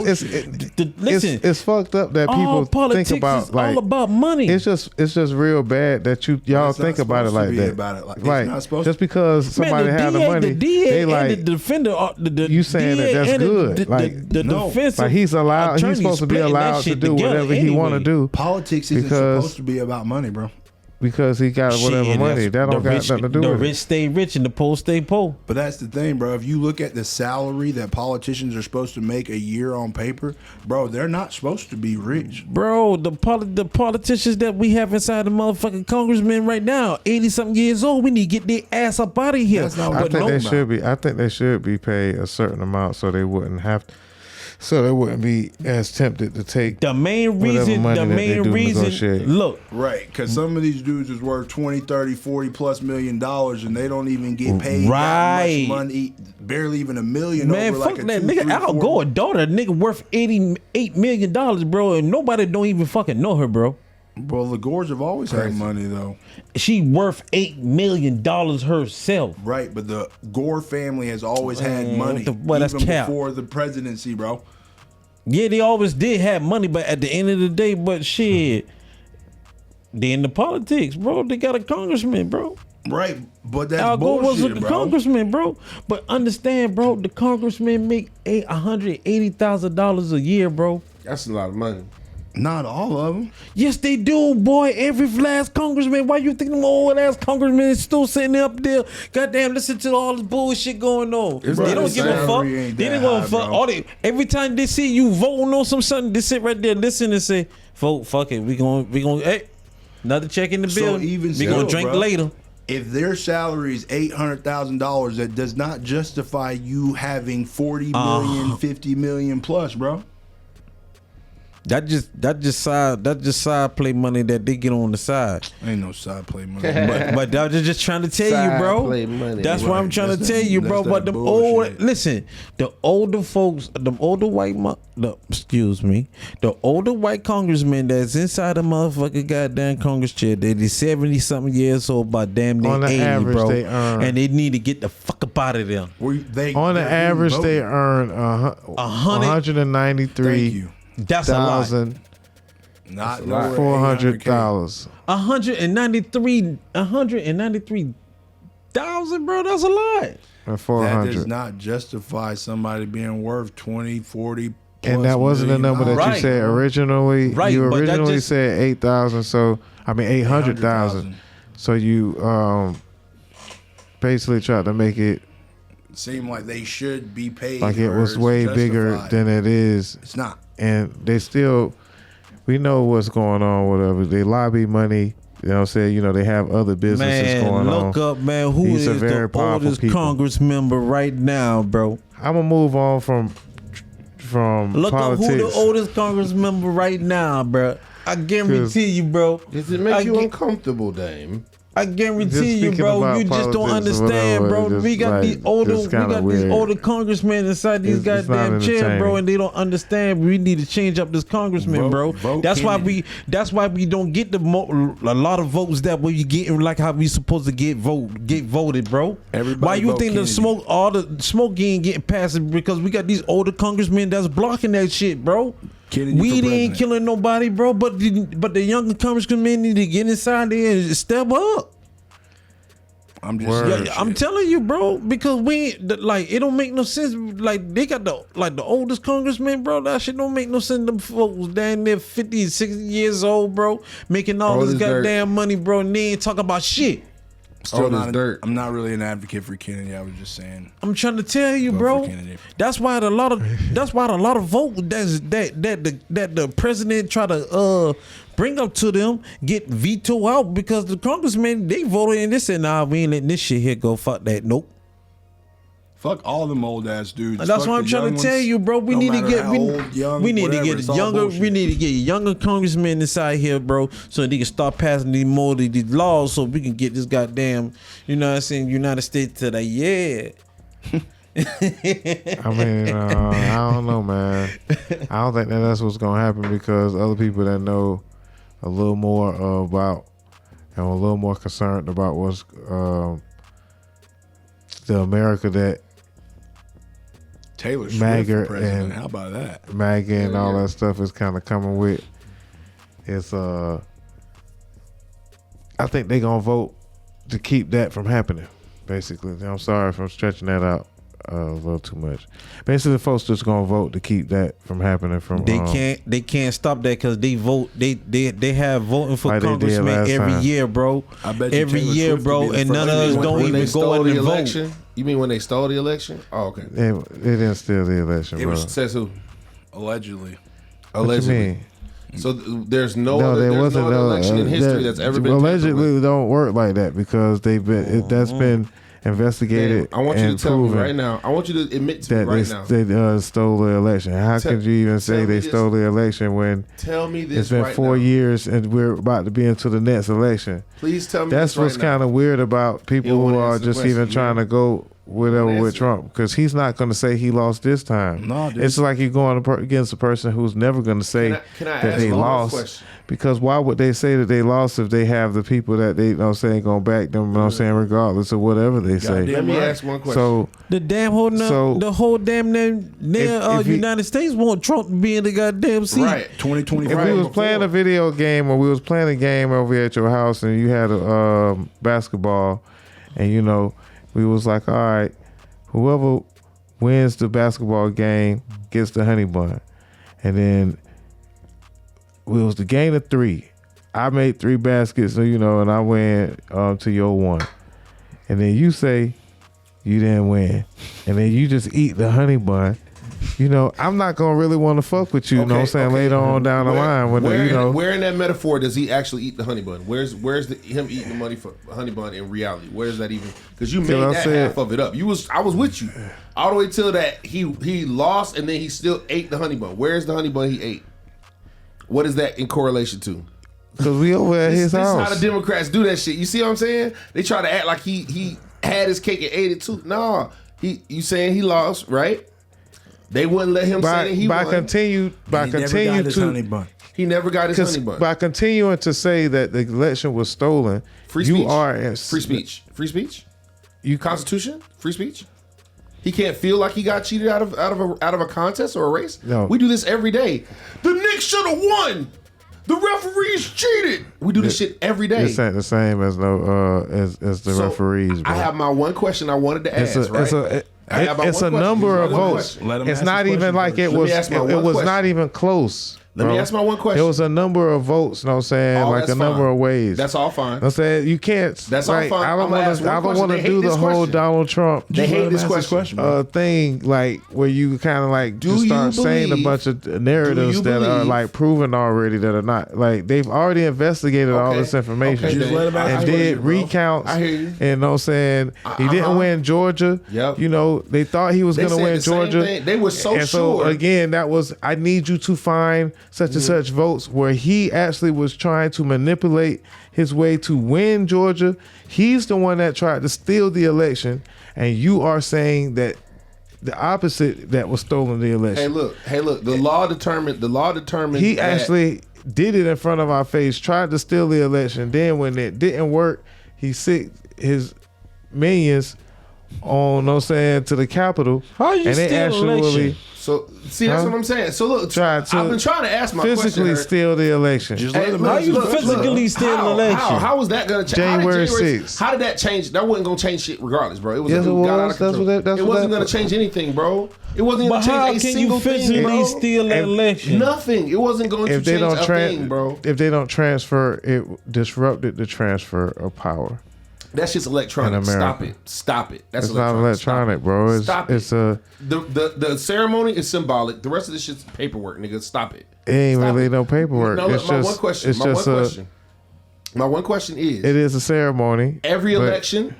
Listen, it's fucked up that all people politics think about is like all about money. it's just real bad that y'all It's not think about it supposed to like be that. about it like- it's right? not supposed Just because somebody Man, had the money, the DA they and like the defender, the you saying that DA that's and good. The, Like, the no. defensive like he's allowed. He's attorney supposed to be splitting that allowed to shit do together whatever he want to anyway. do Politics isn't Because- supposed to be about money, bro. because he got whatever Shit, money. that's- That don't the got rich, nothing to do the with rich it. stay rich and the poor stay poor. But that's the thing, bro. If you look at the salary that politicians are supposed to make a year on paper, bro, they're not supposed to be rich. Bro, the politicians that we have inside the motherfucking congressmen right now, 80-something years old, we need to get their ass up out of here. That's not I what think no, they man. should be. I think they should be paid a certain amount so they wouldn't have. So they wouldn't be as tempted to take The main whatever reason, money that they do negotiate. look, Right, because some of these dudes is worth 20, 30, 40 plus $million, and they don't even get paid Right. that much money, barely even $1 million. man, over fuck like a that 2, nigga. 3, Al 4 Gore daughter, nigga worth $88 million, bro, and nobody don't even fucking know her, bro. Well, the Gores have always had money, though. She worth $8 million herself. Right, but the Gore family has always had Man, money, well, that's even cap. before the presidency, bro. Yeah, they always did have money, but at the end of the day, but shit, they in the politics, bro. They got a congressman, bro. Right, but that's Al Gore was a bullshit, bro. congressman, bro. But understand, bro, the congressman make $180,000 a year, bro. That's a lot of money. Not all of them. Yes, they do, boy. Every last congressman. Why you think them old ass congressmen is still sitting up there? Goddamn, listen to all this bullshit going on. It's They not don't the give a fuck. salary ain't They that ain't gonna high, fuck. bro. All they, every time they see you voting on something, they sit right there, listen and say, "Vote, fuck it. We gonna, hey, another check in the So bill. even we still, gonna drink bro, later." If their salary is $800,000, that does not justify you having 40 million, 50 million plus, bro. That just side play money that they get on the side. Ain't no side play money. But I was just trying to tell you, Side bro. play money. That's what I'm Right. trying That's to tell that- you, that's bro. that But the bullshit. the older folks, the older white, the older white congressmen that's inside the motherfucking goddamn Congress chair, they 70-something years old, by damn near On the 80, average, bro. they earn- And they need to get the fuck up out of there. On the average, they earn $193,400. Thank you. That's a lot. Not $400. $193,000, bro. That's a lot. And That does 400. not justify somebody being worth 20, 40 plus And that wasn't the million number that dollars. Right. you said originally. Right, You but that originally just- said 8,000. So I mean 800,000. So you basically tried to make it Seem like they should be paid. like it or was it's way bigger justified. than it is. It's not. And they still, we know what's going on. Whatever they lobby money. You know what I'm saying? You know they have other businesses Man, going look on. up, man. Who These is are very the powerful oldest people. Congress member right now, bro? I'm gonna move on from Look politics. up who the oldest Congress member right now, bro. I guarantee you, bro. Does it make you uncomfortable, Dame? I Just guarantee you, speaking bro. about You just don't politics or understand, whatever, bro. it's We just got like- these older, it's kinda weird. older congressmen inside these It's not goddamn chairs, bro, entertaining. and they don't understand. We need to change up this congressman, bro. Vote That's why Kennedy. we don't get a lot of votes that way you getting like how we supposed to get voted, bro. Everybody why you vote think Kennedy. all the smoke ain't getting passed because we got these older congressmen that's blocking that shit, bro. Kennedy for Weed ain't president. killing nobody, bro. But the younger congressmen need to get inside there and step up. I'm just Word. saying Yeah, I'm shit. telling you, bro, because like it don't make no sense. Like they got the oldest congressman, bro. That shit don't make no sense. Them folks down there 50, 60 years old, bro, making all All this this dirt. goddamn money, bro, and they ain't talking about shit. Still All this not dirt. I'm not really an advocate for Kennedy. I was just saying. I'm trying to tell you, Vote bro. for Kennedy. That's why a lot of vote that the president try to bring up to them get veto out because the congressmen they voted and they said, nah, we ain't letting this shit here go. Fuck that. Nope. Fuck all them old ass dudes. And that's Fuck what I'm the trying young to tell ones. you, bro. We No need to matter get how old, young, we need whatever, to get it's all younger. bullshit. We need to get younger congressmen inside here, bro, so they can start passing these more of these laws, so we can get this goddamn, you know what I'm saying, United States to the I mean, I don't know, man. I don't think that's what's gonna happen because other people that know a little more about and a little more concerned about what's the America that Taylor Swift MAGA for president. and- How about that? MAGA and all that stuff is kind of coming with. It's I think they gonna vote to keep that from happening. Basically, I'm sorry if I'm stretching that out a little too much. Basically, folks just gonna vote to keep that from happening. From They can't stop that because they vote. They have voting for Like they did congressmen last every time. year, bro. I bet you Every Taylor year, Swift bro, could be the and none of first us one. don't When they even go stole in the and vote. election? You mean when they stole the election? Oh, okay. They didn't steal the election, It bro. was- Says who? Allegedly. What you Allegedly. mean? So there's no No, other, there there's wasn't no other no election in history that's ever been tampered allegedly with. don't work like that because they've been that's been investigated. Damn, I want you and to tell me proven right now. I want you to admit to me that right now. they stole the election. How Tell- could you even tell say me they this. stole the election when Tell me this it's been right 4 now. years and we're about to be into the next election? Please tell me That's this right what's now. kind of weird about people You don't who wanna are answer the just question, even trying to go whatever Don't with answer. Trump because he's not going to say he lost this time. No, dude. It's like you're going against a person who's never going to say Can I that ask they one more lost. question? Because why would they say that they lost if they have the people that they, you know what I'm saying, going to back them, you know what I'm saying, regardless of whatever they say. Goddamn Let me right. ask one question. So, The damn whole So- the whole damn If he- United States want Trump to be in the goddamn seat. Right. 2025. if we was before. playing a video game or we was playing a game over here at your house and you had a basketball and, you know, we was like, all right, whoever wins the basketball game gets the honey bun. And then it was the game of 3. I made 3 baskets, so, you know, and I went to your 1. And then you say you didn't win. And then you just eat the honey bun. You know, I'm not going to really want to fuck with you, you know what I'm saying, later on down the line. When where, you know, where in that metaphor does he actually eat the honey bun? Where's him eating the money for honey bun in reality? Where's that even? Because you made I that said- half of it up. I was with you all the way till that he lost and then he still ate the honey bun. Where's the honey bun he ate? What is that in correlation to? because we over at his This is how house. the Democrats do that shit. You see what I'm saying? They try to act like he had his cake and ate it too. Nah, you saying he lost, right? They wouldn't let him say that he won. He never got his honey bun. He never got his honey bun. By continuing to say that the election was stolen, Free you speech. are Free speech. Free speech. You Constitution. Free speech. He can't feel like he got cheated out of a contest or a race. No. We do this every day. The Knicks should have won. The referees cheated. We do this shit every day. This ain't the same as as the So, referees. Bro. I have my one question I wanted to ask. It's a, right? it's I have my it's a one question. number of One votes. question. Let him It's ask not his even question like first. it Let was. me ask my It one was question. not even close. Let me bro. ask my one question. It was a number of votes. You know what I'm saying? Oh, like a that's number fine. of ways. That's all fine. I'm saying you can't. That's all like, fine. I I'ma don't want ask to. one I don't question. want They to hate do the this whole question. Donald Trump. They hate this question. Thing like where you kind of like Do just you start saying a believe- bunch of narratives you that are believe- like proven already that are not like they've already investigated all Okay. this information Okay, Just let him ask and his did question, bro. recounts. I hear you. And know what I'm saying he didn't Uh-huh. win Georgia. Yep. You know they thought he was They going to said win the same Georgia. thing. They were so and so sure. again, that was I need you to find such and such votes, where he actually was trying to manipulate his way to win Georgia. He's the one that tried to steal the election, and you are saying that the opposite, that was stolen the election. Hey, look. The law determined. He that- actually did it in front of our face, tried to steal the election. Then when it didn't work, he sent his minions on, no saying, to the Capitol. How you and they steal actually election? So see, that's what I'm saying. So look, Tried to I've been trying to ask my question. physically steal the election. Just Hey, let them look, How you look, physically steal an election? How was that going to change? January 6th. How did that change? That wasn't going to change shit regardless, bro. It was. Yes, it got was. out of That's control. what that- it wasn't going to change anything, bro. It wasn't going But to how change a can single you thing, physically bro. steal an election? Nothing. It wasn't going to If they change don't a thing, bro. if they don't transfer, it disrupted the transfer of power. That's just electronic. In America. Stop it. Stop it. That's It's not electronic. Stop electronic, it. bro. It's Stop it's it. a The ceremony is symbolic. The rest of this shit's paperwork, nigga. Stop it. it ain't Stop really it. no paperwork. No, look, It's my just one question. it's My just one a question. My one question is: it is a ceremony. every but- election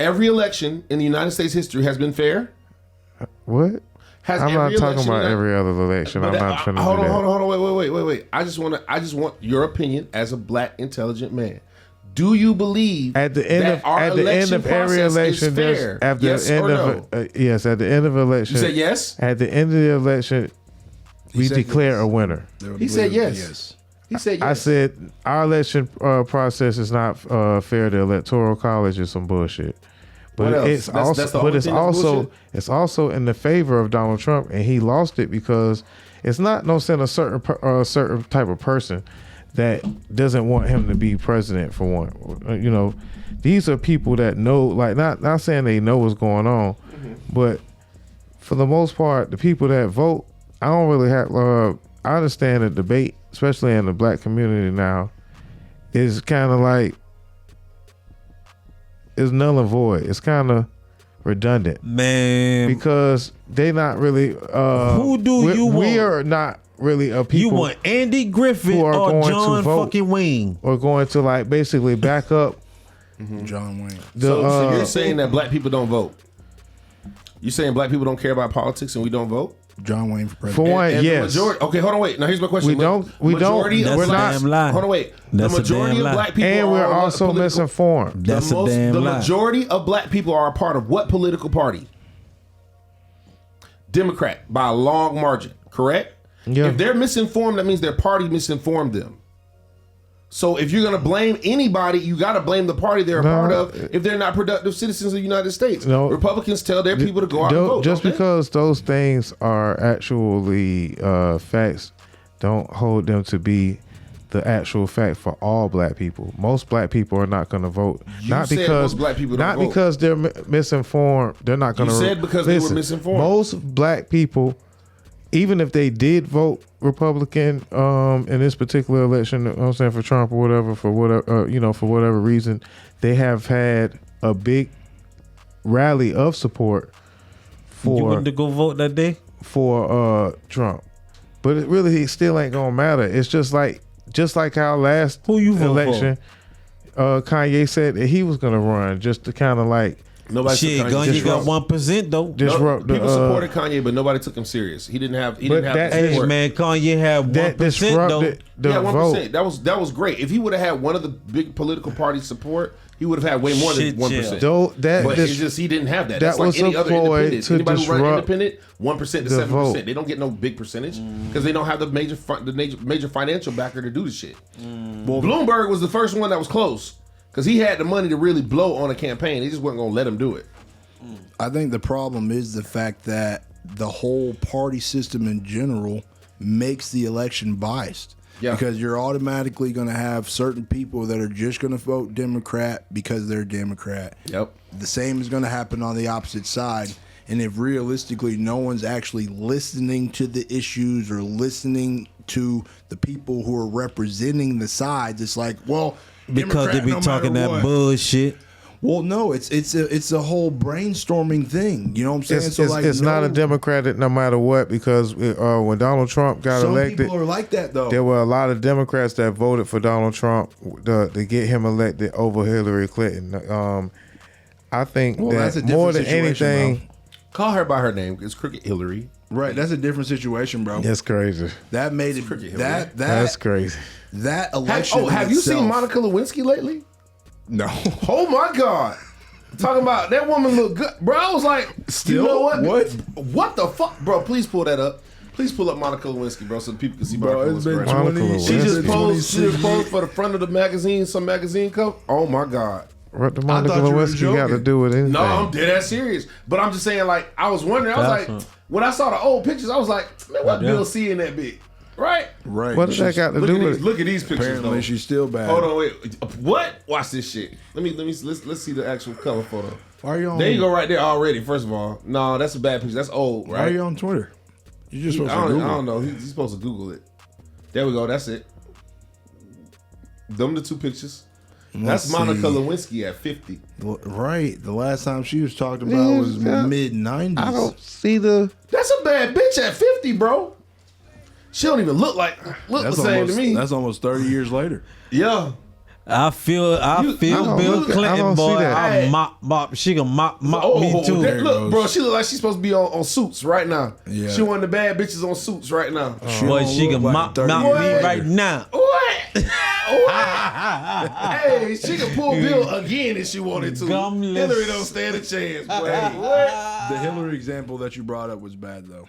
in the United States history has been fair. What? Has I'm not every talking election about in- every other election. I'm But not trying to hold do on, that. hold on, wait. I just want your opinion as a black intelligent man. Do you believe At the end that of our at the end election of every process election, is there's fair? at the Yes end or of no? yes, at the end of election. You said yes. At the end of the election, we said declare yes. a winner. He said yes. He said yes. I said our election process is not fair. The electoral college is some bullshit. But What else? it's That's- also, that's the but only it's thing that's also, bullshit? it's also in the favor of Donald Trump, and he lost it because it's not no saying a certain type of person that doesn't want him to be president. For one, you know, these are people that know, like not saying they know what's going on, but for the most part, the people that vote, I don't really have. I understand the debate, especially in the black community now, is kind of like. It's null and void. It's kind of redundant Man, because they not really. Who do we, you We want? are not really a you people want Andy Griffith who are or going to John vote. fucking Wayne? or going to like basically back up John Wayne. the. So you're saying that black people don't vote? You saying black people don't care about politics and we don't vote? John Wayne for for president. one, And the yes. majority, okay, hold on, wait. Now here's my question. We don't- Majority That's of a black, damn lie. Hold on, wait. That's the a majority damn of lie. black people And we're are also political- misinformed. That's a damn the lie. majority of black people are a part of what political party? Democrat by a long margin, correct? Yeah. If they're misinformed, that means their party misinformed them. So if you're gonna blame anybody, you gotta blame the party they're a No. part of if they're not productive citizens of the United States. No. Republicans tell their people to go out and vote. Just don't they? because those things are actually facts, don't hold them to be the actual fact for all black people. Most black people are not going to vote. Not said because most black people don't not vote. because they're misinformed. They're not going to. You said because they were misinformed. Most black people, even if they did vote Republican in this particular election, you know what I'm saying, for Trump or whatever, for whatever for whatever reason, they have had a big rally of support You for went to go vote that day? for Trump. But it really still ain't gonna matter. It's just like our last Who you vote election, Kanye said that he was gonna run just to kind of like Nobody Shit, took Kanye Kanye serious. got 1% though. disrupt the People supported Kanye, but nobody took him serious. He didn't have. He But didn't have. that the is- Hey support. man, Kanye had that 1% though. disrupted the Yeah, vote. 1%. That was great. If he would have had one of the big political parties support, he would have had way more Shit, than 1%. Though that But dis- it's just he didn't have that. that That's like was any a other ploy independent. to Anybody who run disrupt independent, 1% to the 7%. vote. They don't get no big percentage because they don't have the major financial backer to do the shit. Well, Bloomberg was the first one that was close because he had the money to really blow on a campaign. He just wasn't gonna let him do it. I think the problem is the fact that the whole party system in general makes the election biased. Yeah. Because you're automatically going to have certain people that are just going to vote Democrat because they're Democrat. Yep. The same is going to happen on the opposite side. And if realistically no one's actually listening to the issues or listening to the people who are representing the sides, it's like, well, Because they Democrat be no talking matter that what. bullshit. Well, no, it's a whole brainstorming thing. You know what I'm saying? it's not a Democratic no matter what because when Donald Trump got Some elected, people are like that though. there were a lot of Democrats that voted for Donald Trump to get him elected over Hillary Clinton. I think Well, that's a that different more than situation, anything, Call her by her name. It's Crooked Hillary. Right, that's a different situation, bro. That's crazy. That made it. That's crazy. That election. Have you seen Monica Lewinsky lately? No. Oh my God. Talking about that woman look good. Bro, I was like, Still? you know what? What? What the fuck? Bro, please pull that up. Please pull up Monica Lewinsky, bro, so people can see Bro, Monica it's Lewinsky. been Right now. 20. She She It's just been posed for the front of the magazine, some magazine cover. Oh my God. What the Monica thought you were Lewinsky got to joking. do with anything? No, I'm dead ass serious. But I'm just saying, like, I was wondering, I was That's like, what- when I saw the old pictures, I was like, man, what Yeah. Bill C in that bit? Right? Right. What does that got to Look do at with these, it? look at these pictures. Apparently, though. she's still bad. Hold on, wait. What? Watch this shit. Let's see the actual cover photo. Why are you on? There you go, right there already. First of all, no, that's a bad picture. That's old, Why are right? you on Twitter? You just I supposed to don't, Google. I don't know. He's supposed to Google it. There we go. That's it. Them the two pictures. Let's That's Monica see. Lewinsky at 50. Right. The last time she was talked about was Yeah. mid 90s. I don't see the. That's a bad bitch at 50, bro. She don't even look the same almost, to me. That's almost 30 years later. Yeah. I feel I don't Bill look- I Clinton, don't see boy. that. I mop. She can mop me too. Look, it goes. bro, she look like she's supposed to be on Suits right now. Yeah. She one of the bad bitches on Suits right now. Boy, don't she look can like mop 30 me years later. right now. What? Hey, she could pull Bill again if she wanted to. Gumless. Hillary don't stand a chance, boy. What? The Hillary example that you brought up was bad, though.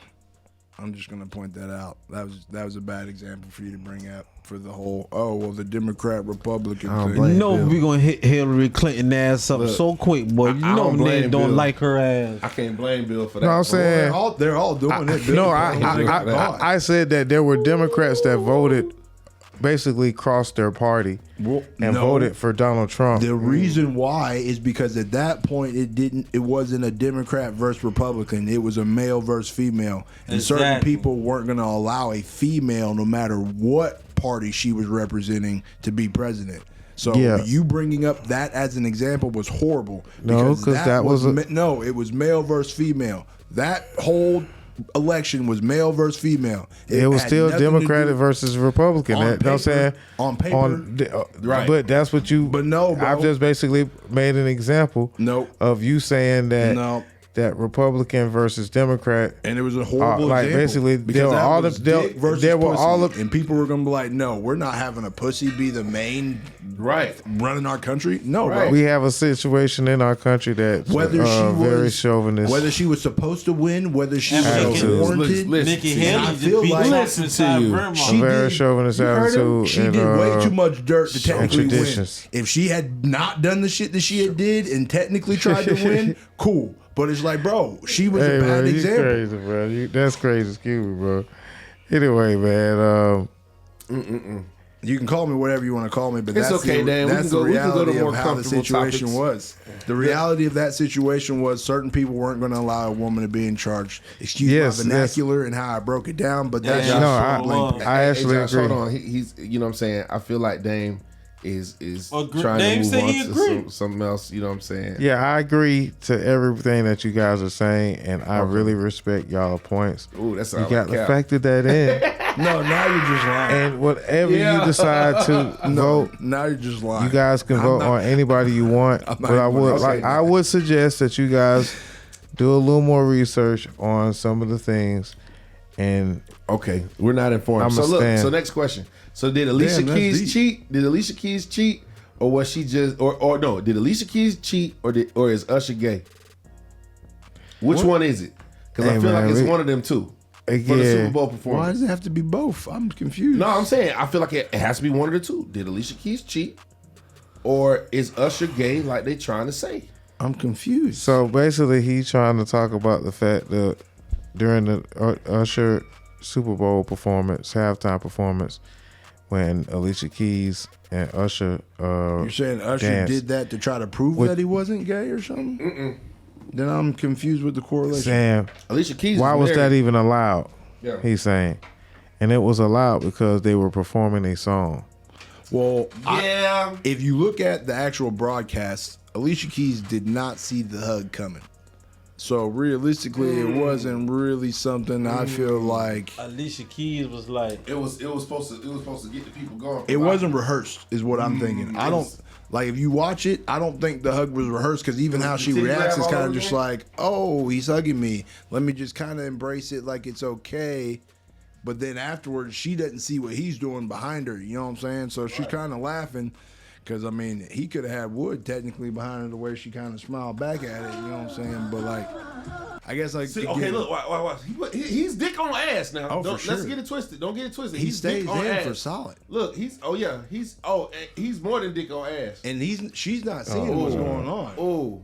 I'm just gonna point that out. That was a bad example for you to bring up for the whole. Oh well, the Democrat Republican I don't thing. blame No, Bill. we gonna hit Hillary Clinton ass up Look, so quick, boy. You I know don't blame niggas don't Bill. like her ass. I can't blame Bill for that. No, I'm saying. They're all doing it. Bill No, Clinton. I said that there were Democrats that voted, basically crossed their party Well, and no. voted for Donald Trump. The reason why is because at that point it wasn't a Democrat versus Republican. It was a male versus female, and certain Exactly. people weren't going to allow a female, no matter what party she was representing, to be president. So Yeah. you bringing up that as an example was horrible. No, 'cause that was a- no, it was male versus female. That whole election was male versus female. It was had still nothing to Democratic do- versus Republican. On That, you know what I'm saying? paper- on paper, Right. But that's what you. But no, bro. I've just basically made an example. Nope. Of you saying that. No. That Republican versus Democrat. And it was a horrible like example. basically, because there were that all was the there, dick versus there were pussy. all of and people were gonna be like, no, we're not having a pussy be the main Right. running our country. No, Right. bro. we have a situation in our country that's Whether she was very chauvinist. whether she was supposed to win, whether she was Attitude. warranted. Listen, Nikki see, Haley I just feel beat like- Trump Listen to inside you. Vermont. She very did- chauvinist you heard him? attitude. She and, did way too much dirt to technically win. traditions. If she had not done the shit that she had did and technically tried to win, cool. But it's like, bro, she was Hey a bad man, you example. crazy, bro. That's crazy. Excuse me, bro. Anyway, man. You can call me whatever you want to call me, but It's that's okay, the, Dan. We that's can go- the we can go to reality more of how the comfortable situation topics. was. The reality of that situation was certain people weren't going to allow a woman to be in charge. Excuse Yes, my vernacular and how I broke it down, but that's Yeah, just No, so I actually Josh, agree. hold on. He's you know what I'm saying? I feel like Dame is Agree- trying Dame to said move he on to agree. something else, you know what I'm saying? Yeah, I agree to everything that you guys are saying, and I really respect y'all points. Ooh, that's You got to factor that in, no. Now you're just lying. and whatever Yeah. you decide to vote, Now you're just lying. you guys can vote on anybody you want. I'm not But I even would gonna say I would suggest that you guys do a little more research on some of the things, and Okay, we're not informed. I'ma So look, stand. so next question. So did Alicia Damn, that's Keys deep. cheat? Did Alicia Keys cheat? Or was she just or no, did Alicia Keys cheat or is Usher gay? Which one is it? Because I Hey, feel man, like it's we- one of them two. For the again, Super Bowl Why performance. does it have to be both? I'm confused. No, I'm saying I feel like it has to be one of the two. Did Alicia Keys cheat? Or is Usher gay like they trying to say? I'm confused. So basically, he's trying to talk about the fact that during the Usher Super Bowl performance, halftime performance, when Alicia Keys and Usher, You're saying Usher danced. did that to try to prove With- that he wasn't gay or something? Then I'm confused with the correlation. Sam, Alicia Keys. why is was that married. even allowed? Yeah. He's saying, and it was allowed because they were performing a song. Well, Yeah. if you look at the actual broadcast, Alicia Keys did not see the hug coming. So realistically, it wasn't really something I feel like Alicia Keys was like, It was supposed to get the people going. it wasn't rehearsed, is what I'm thinking. I don't like if you watch it. I don't think the hug was rehearsed because even how she Did he reacts grab is all kind of over just again? like, oh, he's hugging me. Let me just kind of embrace it like it's okay. But then afterwards, she doesn't see what he's doing behind her. You know what I'm saying? So she's kind of laughing. Because, I mean, he could have had Wood technically behind her the way she kind of smiled back at it, you know what I'm saying? But, like, I guess, like, See, again, okay, look, watch. He's dick on ass now. Oh, for Let's sure. get it twisted. Don't get it twisted. he He's stays dick on in ass. for solid. Look, he's more than dick on ass. And she's not seeing what's going on. Oh,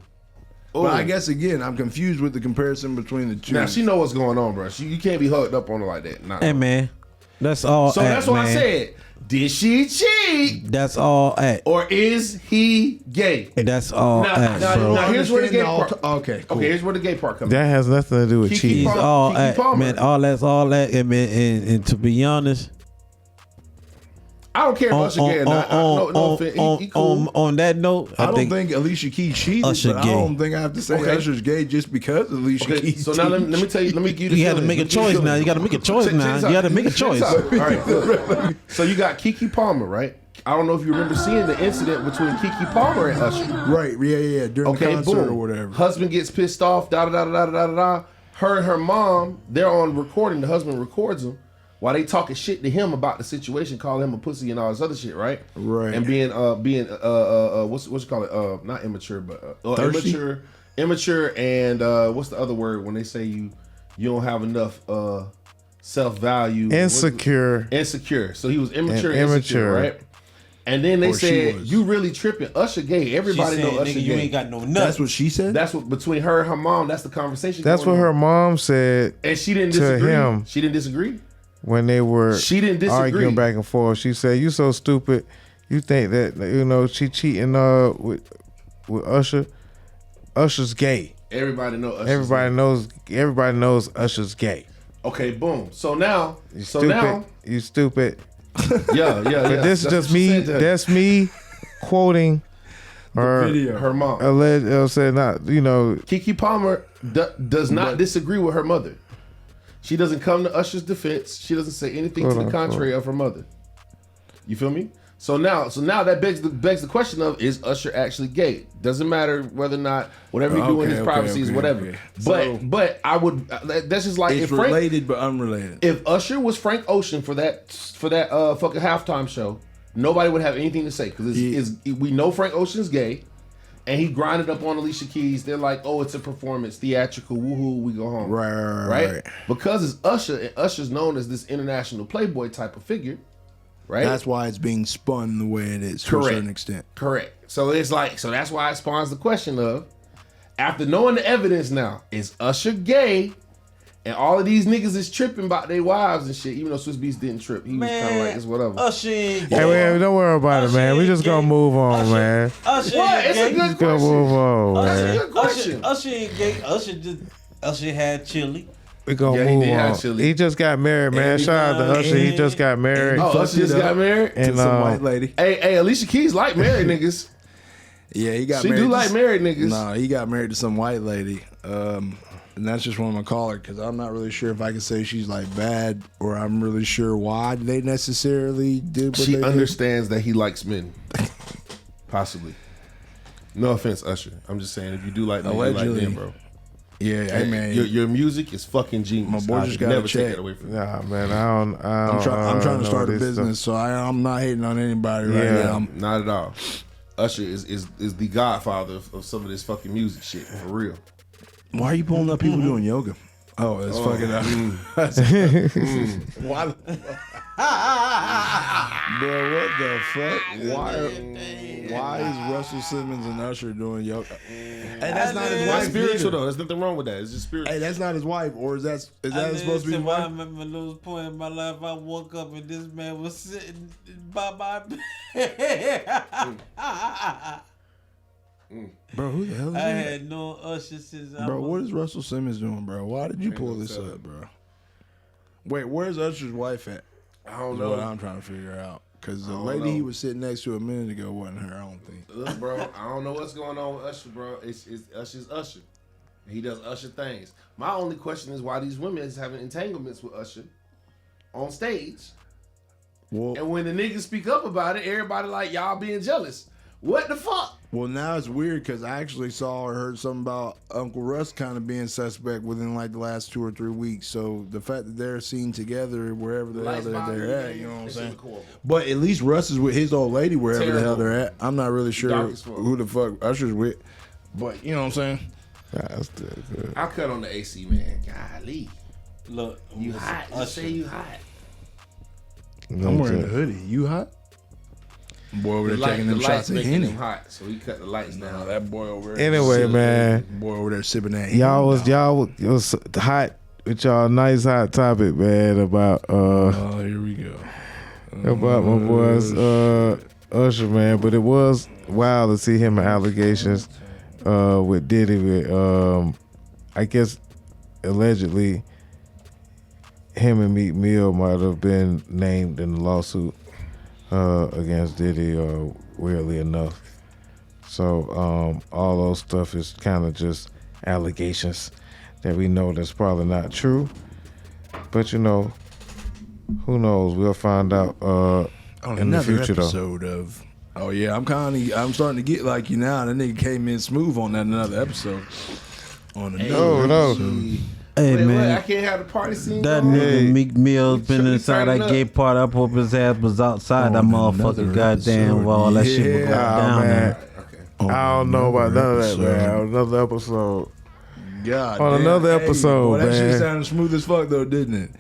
But I guess, again, I'm confused with the comparison between the two. now she know what's going on, bro. You can't be hugged up on her like that. Nah. hey man, that's all. So that's what I man. said. Did she cheat That's all at. or is he gay? That's all at, now, bro. now here's where the gay part. Okay, cool. Okay, here's where the gay part comes. That has nothing to do with Kiki cheating. He's Palmer. all Kiki at, Palmer. man. All that, and, man, and to be honest, I don't care if Usher gay or not. No offense. He cool. on that note, I don't think Alicia Keys cheated, Usher but gay. I don't think I have to say Okay. Usher's gay just because Alicia Okay, Keys so now let cheated. me tell you. Let me give you the you got to feelings. make a Let me give you choice the now. You feelings. got to make a choice Check now. this You out. got to make a Check this choice. out. All right, look. So you got Kiki Palmer, right? I don't know if you remember seeing the incident between Kiki Palmer and Usher. Right, yeah, during the Okay, concert boom. or whatever. Husband gets pissed off. Da da da da da da da. Her and her mom, they're on recording. The husband records them while they talking shit to him about the situation, calling him a pussy and all this other shit, right? Right. And being what's you call it? Not immature, but Thirsty? immature, and what's the other word when they say you don't have enough self value? Insecure. Insecure. So he was immature, And and insecure, immature. right? And then they Or she said, was. "You really tripping? Usher gay? Everybody She know said, Usher nigga, you gay." ain't got no nuts. That's what she said? That's what between her and her mom. That's the conversation. That's what going her on. mom said And she didn't to disagree. him. She didn't disagree. when they were She didn't disagree. arguing back and forth. She said, "You so stupid. You think that she cheating with Usher? Usher's gay. Everybody know. Usher's Everybody gay. knows. Everybody knows Usher's gay. Okay, boom. So now, You stupid. You stupid. yeah. But this is That's just what she me. said to her. That's me quoting her. her mom. Alleged. Said not. Kiki Palmer does not disagree with her mother. She doesn't come to Usher's defense. She doesn't say anything to the contrary of her mother. You feel me? So now that begs the question of, is Usher actually gay? Doesn't matter whether or not whatever you do in his privacy is whatever. Okay. But I would that's just like It's if Frank, related but unrelated. if Usher was Frank Ocean for that fucking halftime show, nobody would have anything to say because we know Frank Ocean's gay, and he grinded up on Alicia Keys. They're like, oh, it's a performance, theatrical, woohoo, we go home, Right. Because it's Usher, and Usher's known as this international playboy type of figure, right? That's why it's being spun the way it is to a certain extent. Correct. So it's like, so that's why it spawns the question of, after knowing the evidence now, is Usher gay? And all of these niggas is tripping about their wives and shit, even though Swiss Beats didn't trip. He was kind of like, it's whatever. Usher ain't gay. Hey man, don't worry about it, man. We just gonna move on, man. Usher What? ain't It's a gay. good Just gonna question. move on, That's a man. good question. Usher ain't gay. Usher had chili. We gonna Yeah, he move did on. actually. He just got married, man. Shout out to Usher. He just got married. Oh, Usher just got married? And Some white lady. Hey, Alicia Keys like married niggas. Yeah, he got She married. do like married niggas. No, he got married to some white lady. And that's just what I'm gonna call her because I'm not really sure if I can say she's like bad or I'm really sure why they necessarily did what She they understands that he likes men. Possibly. No offense, Usher. I'm just saying, if you do like men, you like Allegedly. men, bro. did. Yeah, hey man. Your music is fucking genius. My boy I just could got a never take check. that away from you. Nah, man. I'm I'm trying to know start a this business, so I'm not hating on anybody right Yeah. now. Not at all. Usher is the godfather of some of this fucking music shit, for real. Why are you pulling up people doing yoga? Oh, that's fucking up. Why? Bro, what the fuck? Why is Russell Simmons and Usher doing yoga? Hey, that's not his That's wife. spiritual either. though. There's nothing wrong with that. It's just spiritual. Hey, that's not his wife, or is that supposed to be his I wife? remember those point in my life. I woke up and this man was sitting by my bed. Bro, who the hell is I that? had no Usher since I Bro, was. what is Russell Simmons doing, bro? Why did you pull this tell. up, bro? Wait, where's Usher's wife at? I don't Is know. what I'm trying to figure out. Because the don't lady he know. was sitting next to a minute ago wasn't her, I don't think. Look, bro, I don't know what's going on with Usher, bro. It's Usher's Usher. He does Usher things. My only question is why these women is having entanglements with Usher on stage. Well, And when the niggas speak up about it, everybody like, y'all being jealous. What the fuck? well, now it's weird because I actually saw or heard something about Uncle Russ kind of being suspect within like the last 2 or 3 weeks. So the fact that they're seen together wherever the hell they're at, you know what I'm saying? But at least Russ is with his old lady wherever the hell they're at. I'm not really sure Dark as fuck. who the fuck Usher's with, but you know what I'm saying? That's still good. I cut on the AC, man. Golly. Look, You hot. You say you hot. I'm wearing a hoodie. You hot? Boy over there taking them shots of making Henny. him hot, so he cut the lights down. That boy over there. Anyway, man, Boy over there sipping that Henny. y'all was hot with y'all nice hot topic, man, about Oh, here we go. about my boys Usher, man. But it was wild to see him in allegations with Diddy with I guess allegedly him and Meek Mill might have been named in the lawsuit against Diddy, weirdly enough. So all those stuff is kind of just allegations that we know that's probably not true. But you know, who knows? We'll find out On in the another future, though. episode of. Oh yeah, I'm starting to get like you now. That nigga came in smooth on that another episode. On another no. episode. Hey Wait, man, I can't have the party scene. that going? nigga Meek Mill's been He inside turning that up. gay party. I hope his ass was outside that On motherfucker. another Goddamn, episode, while all that shit was going yeah. down man. there. Okay. I don't know about none of that, episode. man. Another episode. God On damn. another Hey, episode, boy, that shit man. sounded smooth as fuck though, didn't it?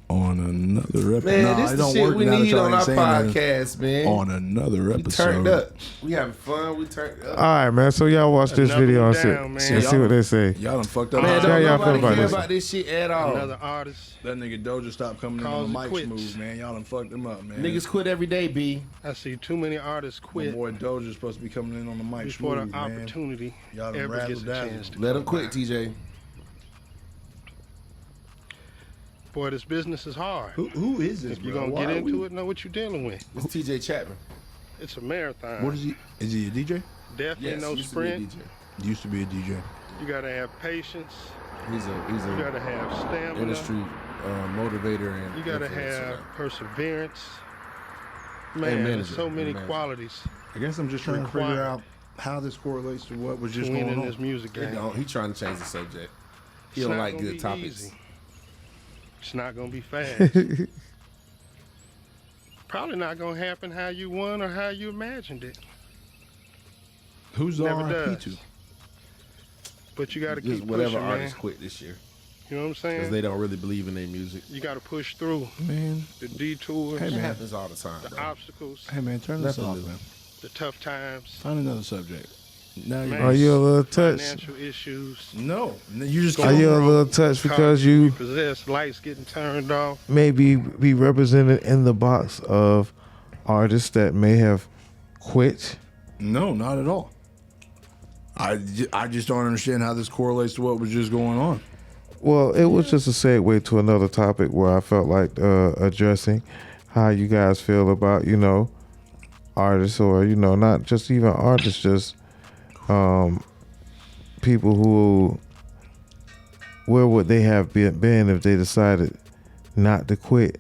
On another episode. Man, Nah, this it the don't shit work we now that need y'all on ain't our saying that. podcast, man. On another We episode. turned up. We having fun. We turned up. All right, man. So y'all watch this Another video and one see, down, man. and see what they say. Y'all done fucked up. Man, How don't y'all feel nobody about care this? about this shit at all. Another artist. That nigga Dozha stopped coming in Calls on the it mic quits. smooth, man. Y'all done fucked him up, man. Niggas quit every day, B. I see too many artists My quit boy Dozha's supposed to be coming in on the mic before smooth, the man. opportunity Y'all done ever gets a razzle-dazzle. chance to. Let him quit, TJ. Boy, this business is hard. Who is this, If you're bro? gonna Why get are into we- it, know what you're dealing with. It's TJ Chapman. It's a marathon. What is he? Is he a DJ? Death Yes, ain't no used to be a sprint. DJ. Used to be a DJ. You gotta have patience. He's You a gotta have stamina. industry motivator and You gotta influencer. have perseverance. And Man, there's manager, so many and manager. qualities I guess I'm just trying to figure Required. out how this correlates to what was to just win going in on. this music He game. don't. He trying to change the subject. He It's don't not like gonna good be topics. easy. It's not gonna be fast. Probably not gonna happen how you won or how you imagined it. Who's Never RIP does. to? But you gotta Just keep whatever pushing, man. artists quit this year You know what I'm because saying? they don't really believe in their music. You gotta push through Man, the detours, Hey, It man. happens all the time, the bro. obstacles, hey man, turn this Nothing off, new. man. the tough times, Find another subject. Now you Man. Are you a little touched? financial issues. no, you just Are you a little touched because you possess lights getting turned off? maybe be represented in the box of artists that may have quit? No, not at all. I just don't understand how this correlates to what was just going on. Well, it was just a segue to another topic where I felt like addressing how you guys feel about, you know, artists or, you know, not just even artists, just people who, where would they have been if they decided not to quit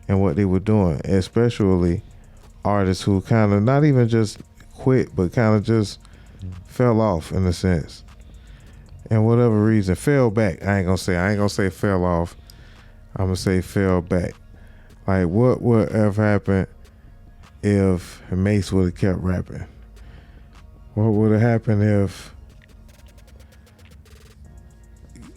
and what they were doing, especially artists who kind of not even just quit, but kind of just fell off in a sense. And whatever reason, fell back. I ain't gonna say fell off. I'm gonna say fell back. Like what would have happened if Mace would have kept rapping? What would have happened if,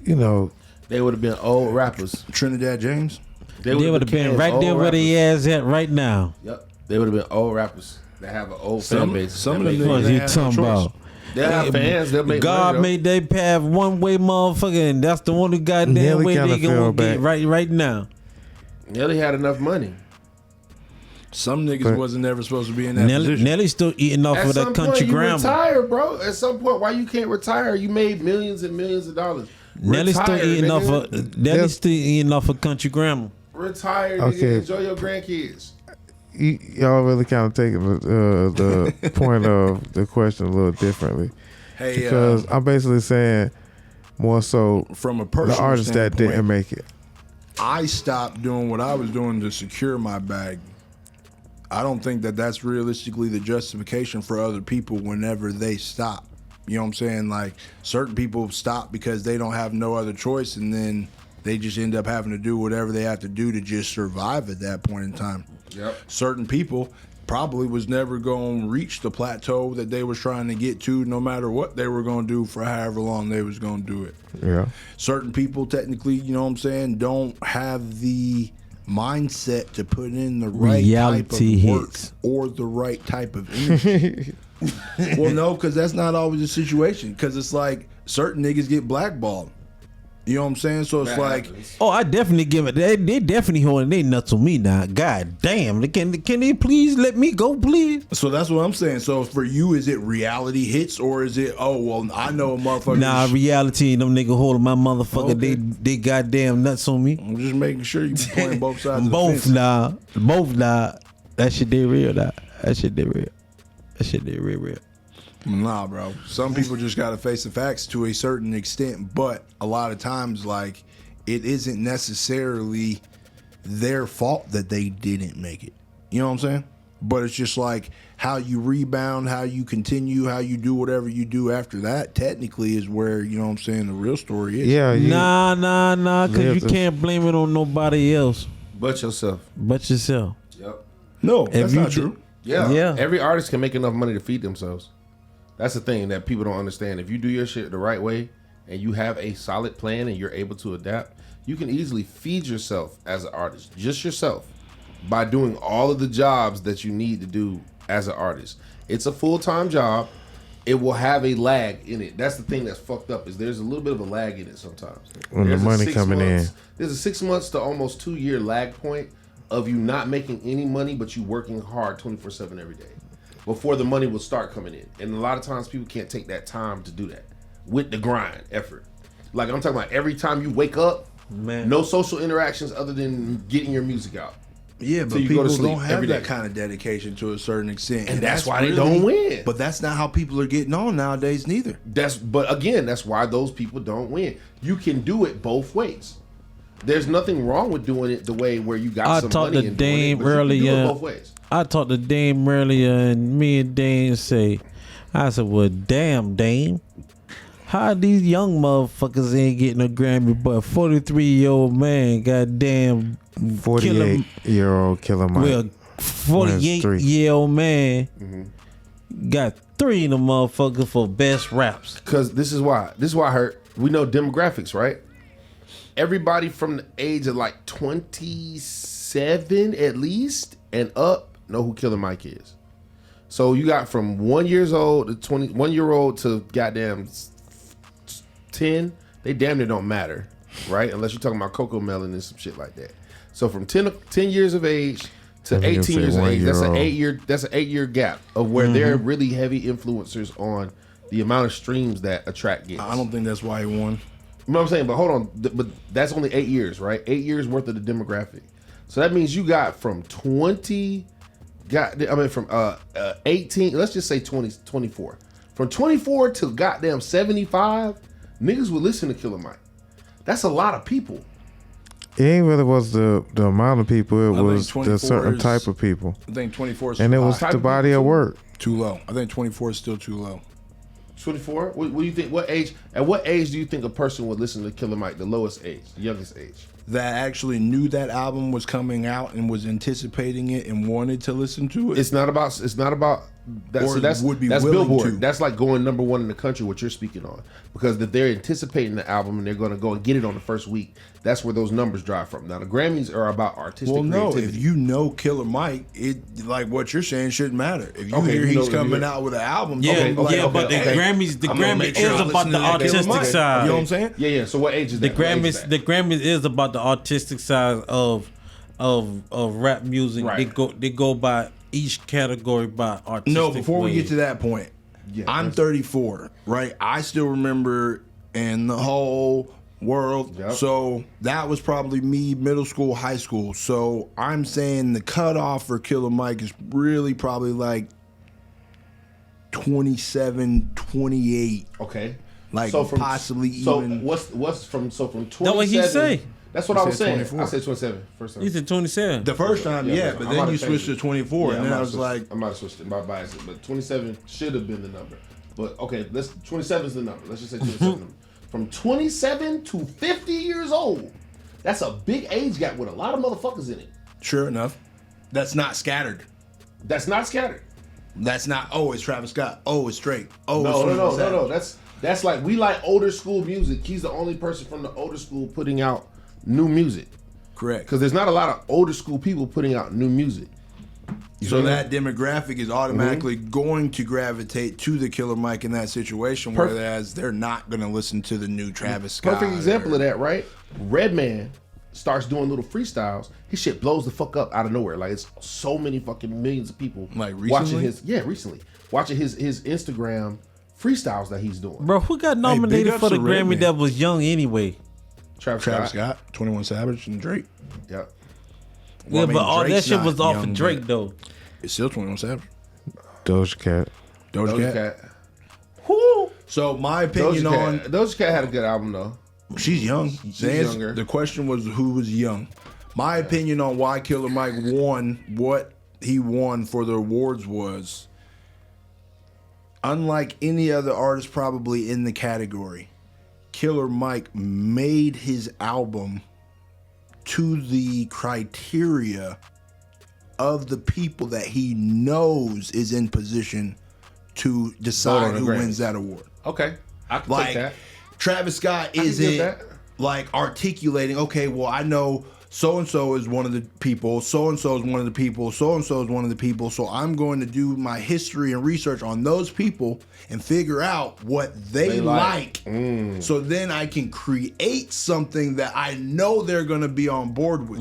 you know, They would have been old rappers. Trinidad James. They would have been right there where they ass at right now. Yep. They would have been old rappers that have an old fan base. some that of them make What They you had no talking choice. about? They'll have fans. They'll make God money, made their path one way, motherfucker, and that's the only goddamn Nelly way kinda they gonna fell get back. right now. though. Nelly had enough money. Some niggas But- wasn't ever supposed to be in that Nelly, position. Nelly's still eating off At of some that country point, you grammar. retire, bro. At some point, why you can't retire? You made millions and millions of dollars. Nelly's still Retire, eating off nigga. of Nelly's still eating off of country grammar. Retire, Okay. nigga. Enjoy your grandkids. y'all really kind of taking the point of the question a little differently. Hey, Because I'm basically saying More so from a the personal artists that standpoint, didn't make it. I stopped doing what I was doing to secure my bag. I don't think that that's realistically the justification for other people whenever they stop. You know what I'm saying? Like, certain people stop because they don't have no other choice, and then they just end up having to do whatever they have to do to just survive at that point in time. Yep. Certain people probably was never going to reach the plateau that they was trying to get to, no matter what they were going to do for however long they was going to do it. Yeah. Certain people technically, you know what I'm saying, don't have the mindset to put in the right Reality type of work hits. or the right type of energy. Well, no, because that's not always the situation. Because it's like certain niggas get blackballed. You know what I'm saying? So it's That like, happens. Oh, I definitely give it. They definitely holding they nuts on me now. God damn. Can they please let me go, please? so that's what I'm saying. So for you, is it reality hits or is it, oh, well, I know a motherfucker. Nah, reality and them niggas holding my motherfucker. Okay. They goddamn nuts on me. I'm just making sure you be playing both sides of the Both fence. nah. Both nah. That shit they real nah. That shit they real. That shit they real. Nah, bro. Some people just got to face the facts to a certain extent, but a lot of times, like, it isn't necessarily their fault that they didn't make it. You know what I'm saying? But it's just like how you rebound, how you continue, how you do whatever you do after that, technically is where, you know what I'm saying, the real story is. Yeah. You, Nah, cause you live the- can't blame it on nobody else But yourself. but yourself. Yep. No, that's you not did- true. Yeah. Yeah. Every artist can make enough money to feed themselves. That's the thing that people don't understand. If you do your shit the right way and you have a solid plan and you're able to adapt, you can easily feed yourself as an artist, just yourself, by doing all of the jobs that you need to do as an artist. It's a full-time job. It will have a lag in it. That's the thing that's fucked up, is there's a little bit of a lag in it sometimes. When the There's a money 6 coming in. months- There's a 6 months to almost 2 year lag point of you not making any money, but you working hard 24/7 every day before the money will start coming in. And a lot of times people can't take that time to do that with the grind effort. Like I'm talking about every time you wake up, Man. no social interactions other than getting your music out. Yeah, but Till you go people to sleep don't have every that day. kind of dedication to a certain extent. And that's why they don't win. But that's not how people are getting on nowadays neither. But again, that's why those people don't win. You can do it both ways. There's nothing wrong with doing it the way where you got I some talked money to and doing it, Dame but you can do earlier. it both ways. I talked to Dame earlier, and me and Dame say, I said, well, damn, Dame. How these young motherfuckers ain't getting a Grammy, but 43-year-old man, goddamn, 48-year-old Killer Mike. well, Wins 48-year-old man got 3 in the motherfucker for best raps. Because this is why I heard. We know demographics, right? Everybody from the age of like 27 at least and up know who Killer Mike is. So you got from 1 year old to 21-year-old to goddamn 10. They damn near don't matter, right? Unless you're talking about Coco Melon and some shit like that. So from 10 years of age to I think 18 you'll years say of age, that's an 1-year-old. that's an 8-year gap of where they're really heavy influencers on the amount of streams that a track gets. I don't think that's why he won. You know what I'm saying? But hold on. But that's only 8 years, right? 8 years worth of the demographic. So that means you got from 20, from 18, let's just say 24. From 24 to goddamn 75, niggas would listen to Killer Mike. That's a lot of people. It ain't really was the amount of people. It I think was the 24 certain is- type of people. I think 24 is And it too was high. the body of work. Too low. I think 24 is still too low. 24? What do you think? What age? At what age do you think a person would listen to Killer Mike? The lowest age, the youngest age. That actually knew that album was coming out and was anticipating it and wanted to listen to it. It's not about that. Or So that's would be that's willing Billboard. to. That's like going #1 in the country. What you're speaking on, because that they're anticipating the album and they're going to go and get it on the first week. That's where those numbers drive from. Now the Grammys are about artistic well, no, creativity. if you know Killer Mike, it like what you're saying shouldn't matter. If you Okay, hear you know- he's coming out with an album, Yeah, okay, like, yeah, but okay, the hey, Grammys, the I'm gonna Grammy make sure is I about listen the to that Killer artistic Mike. side. You know what I'm saying? yeah. So what age is The that? What age is Grammys, that? the Grammys is about the artistic side of rap music. Right. They go by each category by artistic. No, before we way. get to that point, Yeah, I'm that's- 34, right? I still remember in the whole world. Yep. So that was probably me, middle school, high school. So I'm saying the cutoff for Killer Mike is really probably like 27, 28. Okay. Like So from possibly so even. what's from 27? That what he say? That's what He I was said saying. 24. I said 27 first time. He said 27. The first time, yeah, but I then might you have switched changed to 24, Yeah, and then I was switched- like, I might have switched it. My bias, but 27 should have been the number. But okay, 27 is the number. Let's just say 27. From 27 to 50 years old, that's a big age gap with a lot of motherfuckers in it. sure enough, that's not scattered. That's not scattered. That's not. Oh, it's Travis Scott. Oh, it's Drake. Oh, No, it's no, 21 no, no, Savage. no. That's like we like older school music. He's the only person from the older school putting out new music Correct. because there's not a lot of older school people putting out new music. So that demographic is automatically going to gravitate to the Killer Mike in that situation, Perfect. whereas they're not going to listen to the new Travis Scott. Perfect example of that, right? Redman starts doing little freestyles. His shit blows the fuck up out of nowhere. Like it's so many fucking millions of people Like watching recently? recently watching his Instagram freestyles that he's doing. Bro, who got big nominated ups for the to Grammy Redman. that was young anyway? Travis Travis Scott. Scott, 21 Savage, and Drake. Yep. Well, I Yeah, mean, but all that Drake's shit not was off young of Drake yet. though. It's still 21 Savage. Doja Cat. Doja Doja Cat. Cat. Whoo! So my opinion Doja Cat had a good album though. she's young. She's The answer- younger. The question was who was young. My opinion on why Killer Mike won what he won for the awards was, unlike any other artist probably in the category, Killer Mike made his album to the criteria of the people that he knows is in position to Vote decide on the who Grammys. wins that award. Okay. I can Like take that. Travis Scott can isn't give that. like articulating, okay, well, I know so and so is one of the people, so and so is one of the people, so and so is one of the people, so I'm going to do my history and research on those people and figure out what they like. So then I can create something that I know they're going to be on board with.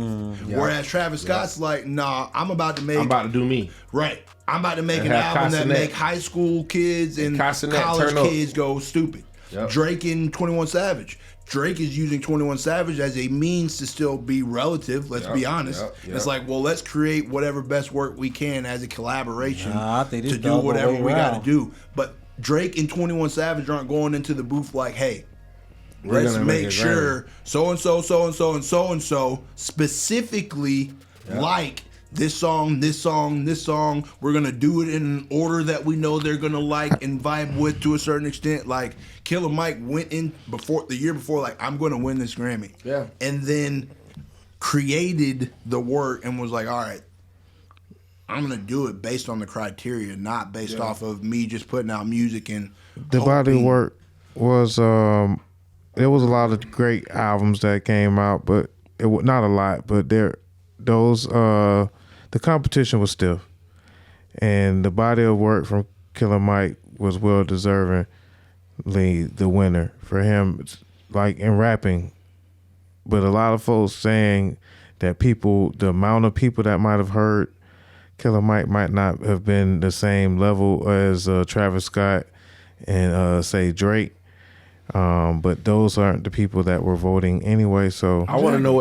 Whereas Travis Scott's like, nah, I'm about to make I'm about to do me. right. I'm about to make And an have album that Castanet. make high school kids and Castanet college turn up. kids go stupid. Yep. Drake and 21 Savage. Drake is using 21 Savage as a means to still be relative, let's be honest. yep. It's like, well, let's create whatever best work we can as a collaboration Nah, I think this to the do other whatever way we got around. to do. But Drake and 21 Savage aren't going into the booth like, hey, let's gonna make make it sure so and so, so and so, and so and so specifically like this song, this song, this song. We're gonna do it in an order that we know they're gonna like and vibe with to a certain extent. Like Killer Mike went in before the year before, like I'm gonna win this Grammy. Yeah. And then created the work and was like, all right, I'm gonna do it based on the criteria, not based off of me just putting out music and The body hoping- work was there was a lot of great albums that came out, but it was not a lot. But the competition was stiff, and the body of work from Killer Mike was well deservingly the winner for him. It's like in rapping, but a lot of folks saying that the amount of people that might have heard Killer Mike might not have been the same level as Travis Scott and say Drake. But those aren't the people that were voting anyway. So I want to know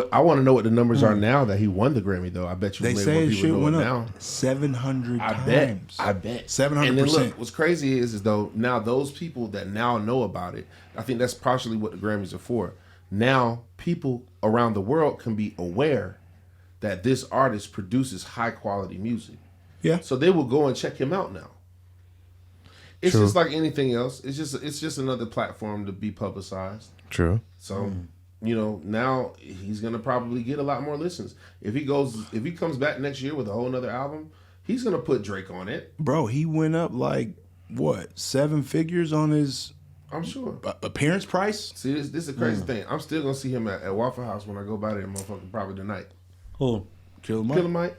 what the numbers are now that he won the Grammy though. I bet you They maybe say more his people shit know went it up now. 700 I times. bet 700%. And then look, what's crazy is though now those people that now know about it. I think that's partially what the Grammys are for. Now people around the world can be aware that this artist produces high quality music. Yeah. So they will go and check him out now. It's True. just like anything else. It's just another platform to be publicized. true. So, you know, now he's gonna probably get a lot more listens. If he comes back next year with a whole nother album, he's gonna put Drake on it. Bro, he went up like what, 7 figures on his I'm sure. appearance price? See, this is a crazy thing. I'm still gonna see him at Waffle House when I go by there, motherfucker, probably tonight. Who? Killer Mike. Killer Mike.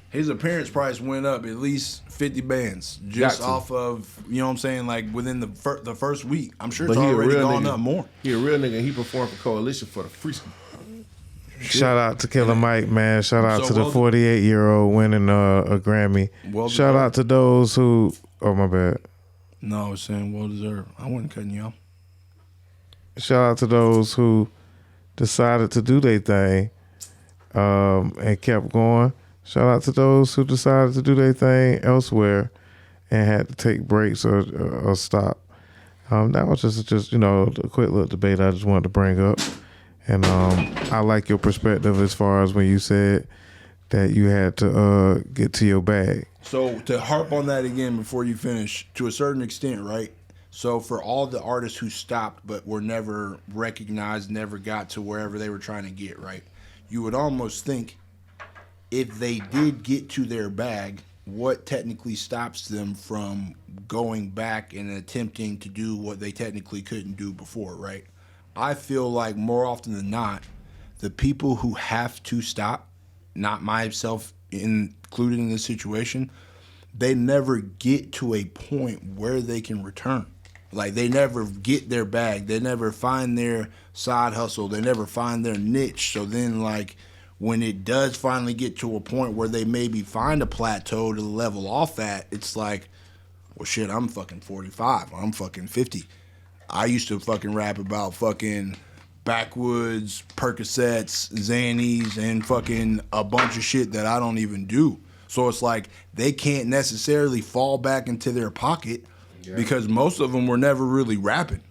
His appearance price went up at least 50 bands just Got to. off of, you know what I'm saying, like within the first week. I'm sure But it's he a already real gone nigga. up more. He a real nigga. He performed for Coalition for the free. Shout out to Killer Mike, man. Shout out So to the well- 48-year-old winning a Grammy. Well Shout deserved. out to those who. Oh my bad. No, I was saying well deserved. I wasn't cutting you off. Shout out to those who decided to do their thing and kept going. Shout out to those who decided to do their thing elsewhere and had to take breaks or stop. That was just a quick little debate I just wanted to bring up, and I like your perspective as far as when you said that you had to get to your bag. So to harp on that again before you finish, to a certain extent, right? So for all the artists who stopped but were never recognized, never got to wherever they were trying to get, right? You would almost think if they did get to their bag, what technically stops them from going back and attempting to do what they technically couldn't do before, right? I feel like more often than not, the people who have to stop, not myself included in this situation, they never get to a point where they can return. Like, they never get their bag. They never find their side hustle. They never find their niche. So then, like, when it does finally get to a point where they maybe find a plateau to level off at, it's like, well, shit, I'm fucking 45. I'm fucking 50. I used to fucking rap about fucking backwoods, Percocets, Xannies, and fucking a bunch of shit that I don't even do. So it's like they can't necessarily fall back into their pocket because most of them were never really rapping.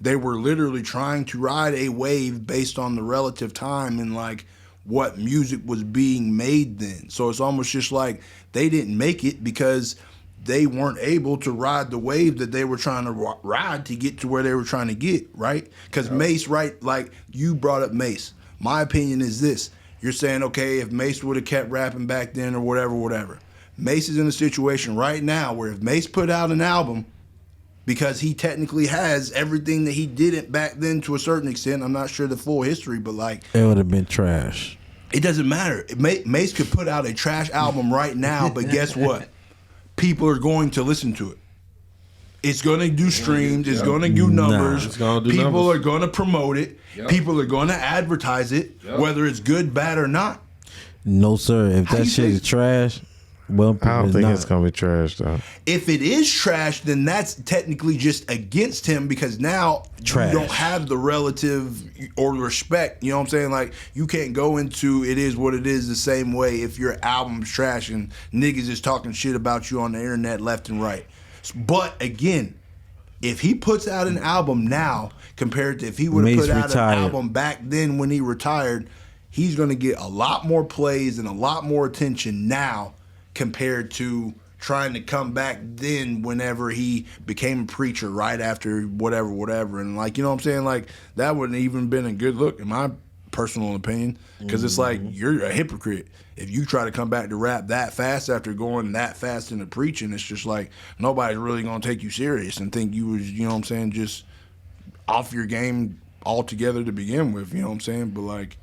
They were literally trying to ride a wave based on the relative time and like what music was being made then. So it's almost just like they didn't make it because they weren't able to ride the wave that they were trying to ride to get to where they were trying to get, right? Because Mace, right, like you brought up Mace. My opinion is this. You're saying, okay, if Mace would have kept rapping back then or whatever. Mace is in a situation right now where if Mace put out an album, because he technically has everything that he didn't back then to a certain extent, I'm not sure the full history, but like... It would have been trash. It doesn't matter. Mace could put out a trash album right now, but guess what? People are going to listen to it. It's going to do streams. It's going to do numbers. It's gonna do People numbers. are going to promote it. Yep. People are going to advertise it, whether it's good, bad, or not. No, sir. If How that you shit think- is trash, well, I don't think not. it's gonna be trash though. If it is trash, then that's technically just against him because now Trash. you don't have the relative or respect. You know what I'm saying? Like, you can't go into it is what it is the same way if your album's trash and niggas is talking shit about you on the internet left and right. But again, if he puts out an album now compared to if he would have Mace put out retired. an album back then when he retired, he's going to get a lot more plays and a lot more attention now compared to trying to come back then whenever he became a preacher right after whatever. And like, you know what I'm saying? Like, that wouldn't even been a good look in my personal opinion because it's like you're a hypocrite. If you try to come back to rap that fast after going that fast into preaching, it's just like nobody's really going to take you serious and think you was, you know what I'm saying, just off your game altogether to begin with, you know what I'm saying? But like,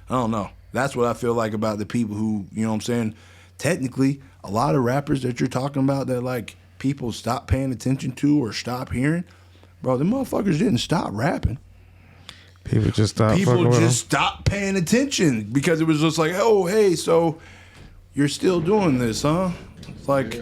I don't know. That's what I feel like about the people who, you know what I'm saying, technically, a lot of rappers that you're talking about that like people stop paying attention to or stop hearing, bro, them motherfuckers didn't stop rapping. People just stop. People fucking with just stopped paying attention because it was just like, oh, hey, so you're still doing this, huh? It's like, you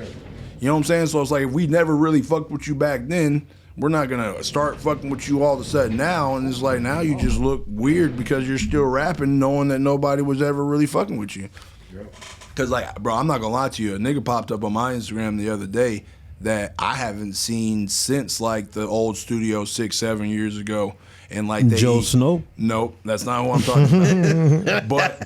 know what I'm saying? So it's like if we never really fucked with you back then, we're not gonna start fucking with you all of a sudden now. And it's like now you just look weird because you're still rapping knowing that nobody was ever really fucking with you. Because, like, bro, I'm not going to lie to you. A nigga popped up on my Instagram the other day that I haven't seen since, like, the old studio 6-7 years ago. And, like, Joe Snow? Nope, that's not who I'm talking about. But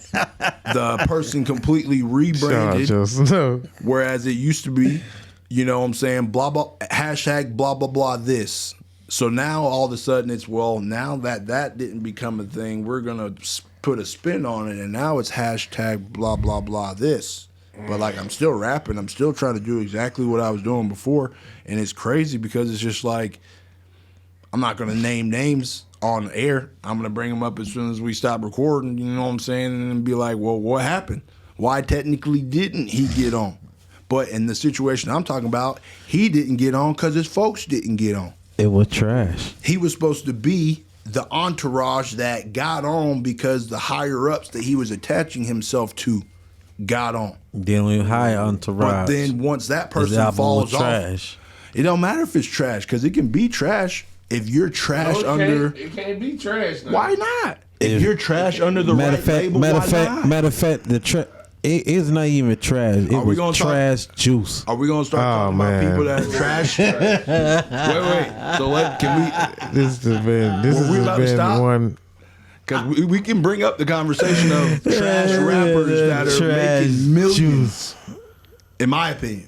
the person completely rebranded, just no. whereas it used to be, you know what I'm saying, blah, blah, hashtag blah, blah, blah, this. So now, all of a sudden, it's, well, now that didn't become a thing, we're going to put a spin on it, and now it's hashtag blah blah blah this. But like I'm still rapping, I'm still trying to do exactly what I was doing before, and it's crazy because it's just like I'm not gonna name names on air. I'm gonna bring them up as soon as we stop recording. You know what I'm saying? And then be like, well, what happened? Why technically didn't he get on? But in the situation I'm talking about, he didn't get on because his folks didn't get on. It was trash. He was supposed to be the entourage that got on because the higher ups that he was attaching himself to got on. Then we hire entourage. But then once that His person album falls was off, trash. it don't matter if it's trash because it can be trash if you're trash under. It can't be trash. Now. Why not? If you're trash under the Matter right of fact, label, matter why of fact, not? matter of fact, It's not even trash. It Are we was gonna trash juice. Are we gonna start talking about people that are trash? wait. So can we? This has been we allowed to been stop? one. Because we can bring up the conversation of trash rappers that are Trash making millions. juice. In my opinion,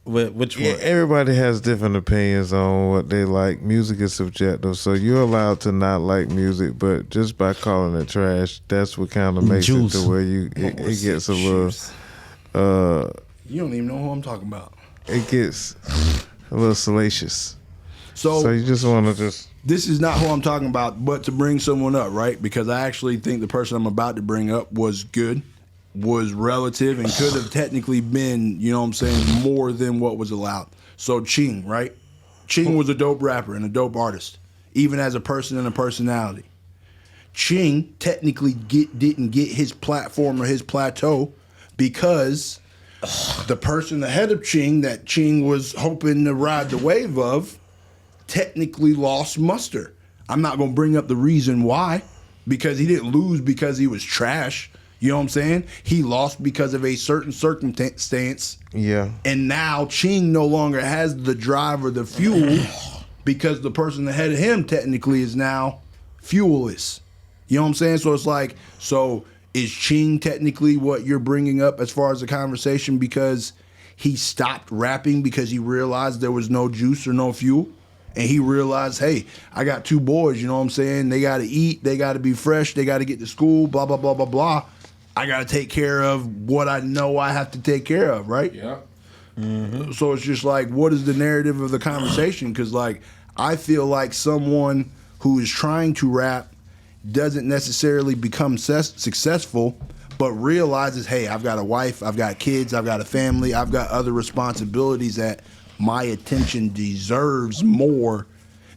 Which one? Yeah, everybody has different opinions on what they like. Music is subjective, so you're allowed to not like music, but just by calling it trash, that's what kind of makes Juice. it to where it gets a little. you don't even know who I'm talking about. It gets a little salacious. So So you just want to just. this is not who I'm talking about, but to bring someone up, right? Because I actually think the person I'm about to bring up was good, was relative, and could have technically been, you know what I'm saying, more than what was allowed. So Ching, right? Ching was a dope rapper and a dope artist, even as a person and a personality. Ching technically didn't get his platform or his plateau because the person ahead of Ching that Ching was hoping to ride the wave of technically lost muster. I'm not going to bring up the reason why, because he didn't lose because he was trash. You know what I'm saying? He lost because of a certain circumstance. Yeah. And now Ching no longer has the drive or the fuel because the person ahead of him technically is now fuelless. You know what I'm saying? So it's like, so is Ching technically what you're bringing up as far as the conversation because he stopped rapping because he realized there was no juice or no fuel? And he realized, hey, I got two boys, you know what I'm saying? They got to eat, they got to be fresh, they got to get to school, blah, blah, blah, blah, blah. I got to take care of what I know I have to take care of, right? Yeah. So it's just like, what is the narrative of the conversation? Because, like, I feel like someone who is trying to rap doesn't necessarily become successful, but realizes, hey, I've got a wife, I've got kids, I've got a family, I've got other responsibilities that my attention deserves more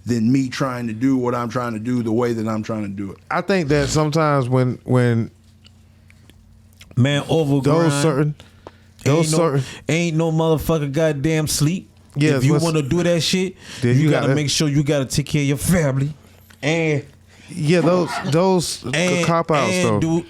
than me trying to do what I'm trying to do the way that I'm trying to do it. I think that sometimes when Man, overgrind. those certain Ain't no motherfucker goddamn sleep. Yes, if you what's- want to do that shit, Then you you gotta gotta- make sure you gotta take care of your family and yeah those cop outs though. do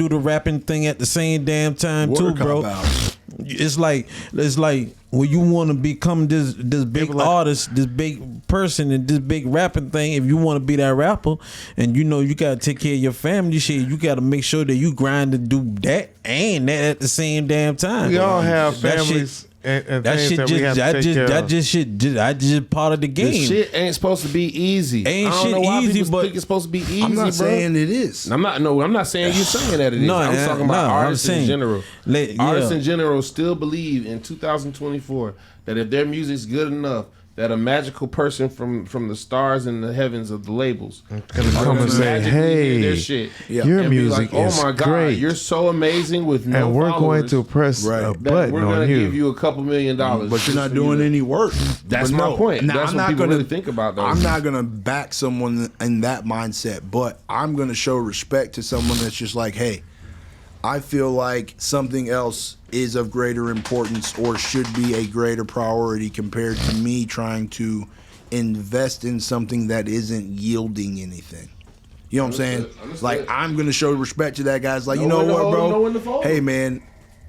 the rapping thing at the same damn time What too, a bro. cop-out. It's like when you want to become this big People like- artist, this big person, and this big rapping thing. If you want to be that rapper, and you know you gotta take care of your family, shit, you gotta make sure that you grind to do that and that at the same damn time. We all have That shit- families and That things shit that we have to take care of. that just part of the game. This shit ain't supposed to be easy. Ain't I don't shit know why easy, people but- think it's supposed to be easy, I'm not bro. saying it is. I'm not saying you're saying that it is. No, I'm yeah, talking about no, I'm artists in saying- general. yeah. Artists in general still believe in 2024 that if their music's good enough, that a magical person from the stars and the heavens of the labels Gonna come and say, magically hear hey, their shit your and be music like, is oh my God, great. you're so amazing with no and we're going followers to press Right. a That that button we're gonna on give you. you a couple $1 million. But you're just not for doing you to- any work. That's But my no, point. now, That's I'm what not people gonna really think about those. I'm not gonna back someone in that mindset, but I'm gonna show respect to someone that's just like, hey, I feel like something else is of greater importance or should be a greater priority compared to me trying to invest in something that isn't yielding anything. You know what I'm saying? Understood. Like, I'm gonna show respect to that guy. It's like, Know you know when to what, hold 'em, know bro? when to fold 'em. Hey, man,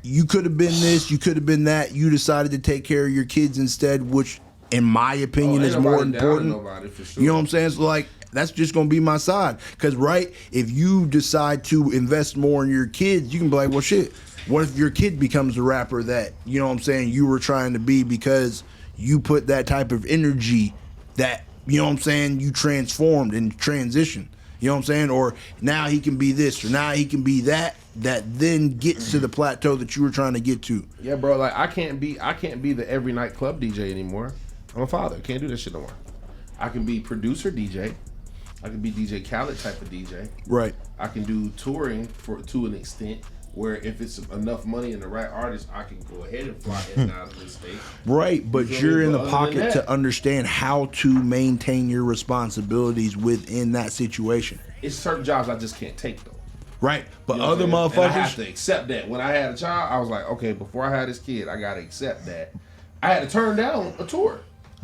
you could have been this, you could have been that. You decided to take care of your kids instead, which, in my opinion, Oh, is ain't more nobody down to important. nobody, for sure. You know what I'm saying? So, like, that's just gonna be my side. Cause, right, if you decide to invest more in your kids, you can be like, well, shit. What if your kid becomes the rapper that, you know what I'm saying, you were trying to be because you put that type of energy that, you know what I'm saying, you transformed and transitioned. You know what I'm saying? Or now he can be this, or now he can be that then gets to the plateau that you were trying to get to. Yeah, bro. Like I can't be the every night club DJ anymore. I'm a father. Can't do that shit no more. I can be producer DJ. I can be DJ Khaled type of DJ. Right. I can do touring to an extent where if it's enough money and the right artist, I can go ahead and fly in and out of the state. Right, but You feel you're me? in the But other pocket than to that- understand how to maintain your responsibilities within that situation. It's certain jobs I just can't take though. Right, but You know other what I'm saying? And I have motherfuckers. to accept that. When I had a child, I was like, okay, before I had this kid, I gotta accept that. I had to turn down a tour.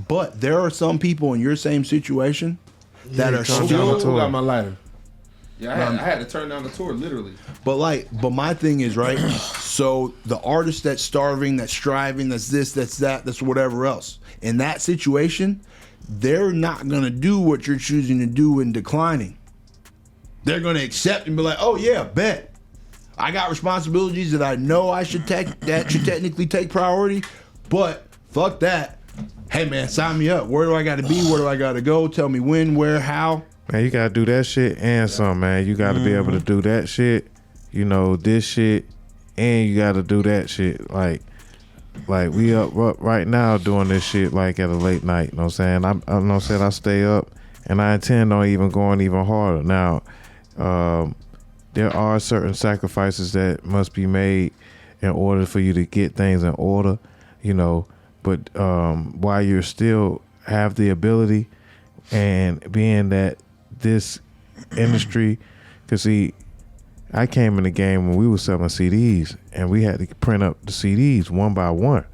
But there are some people in your same situation that are turn Who down a still tour. got my lighter? Yeah, I had to turn down the tour literally. But my thing is, right, so the artist that's starving, that's striving, that's this, that's that, that's whatever else. In that situation, they're not going to do what you're choosing to do in declining. They're going to accept and be like, oh yeah, bet. I got responsibilities that I know I should technically take priority, but fuck that. Hey man, sign me up. Where do I got to be? Where do I got to go? Tell me when, where, how. Man, you gotta do that shit and some, man. You gotta be able to do that shit, you know, this shit, and you gotta do that shit. Like we up right now doing this shit like at a late night. You know what I'm saying? I'm not saying I stay up, and I intend on even going even harder. Now, there are certain sacrifices that must be made in order for you to get things in order, you know. But while you're still have the ability, and being that this industry, because see, I came in the game when we were selling CDs and we had to print up the CDs one by one.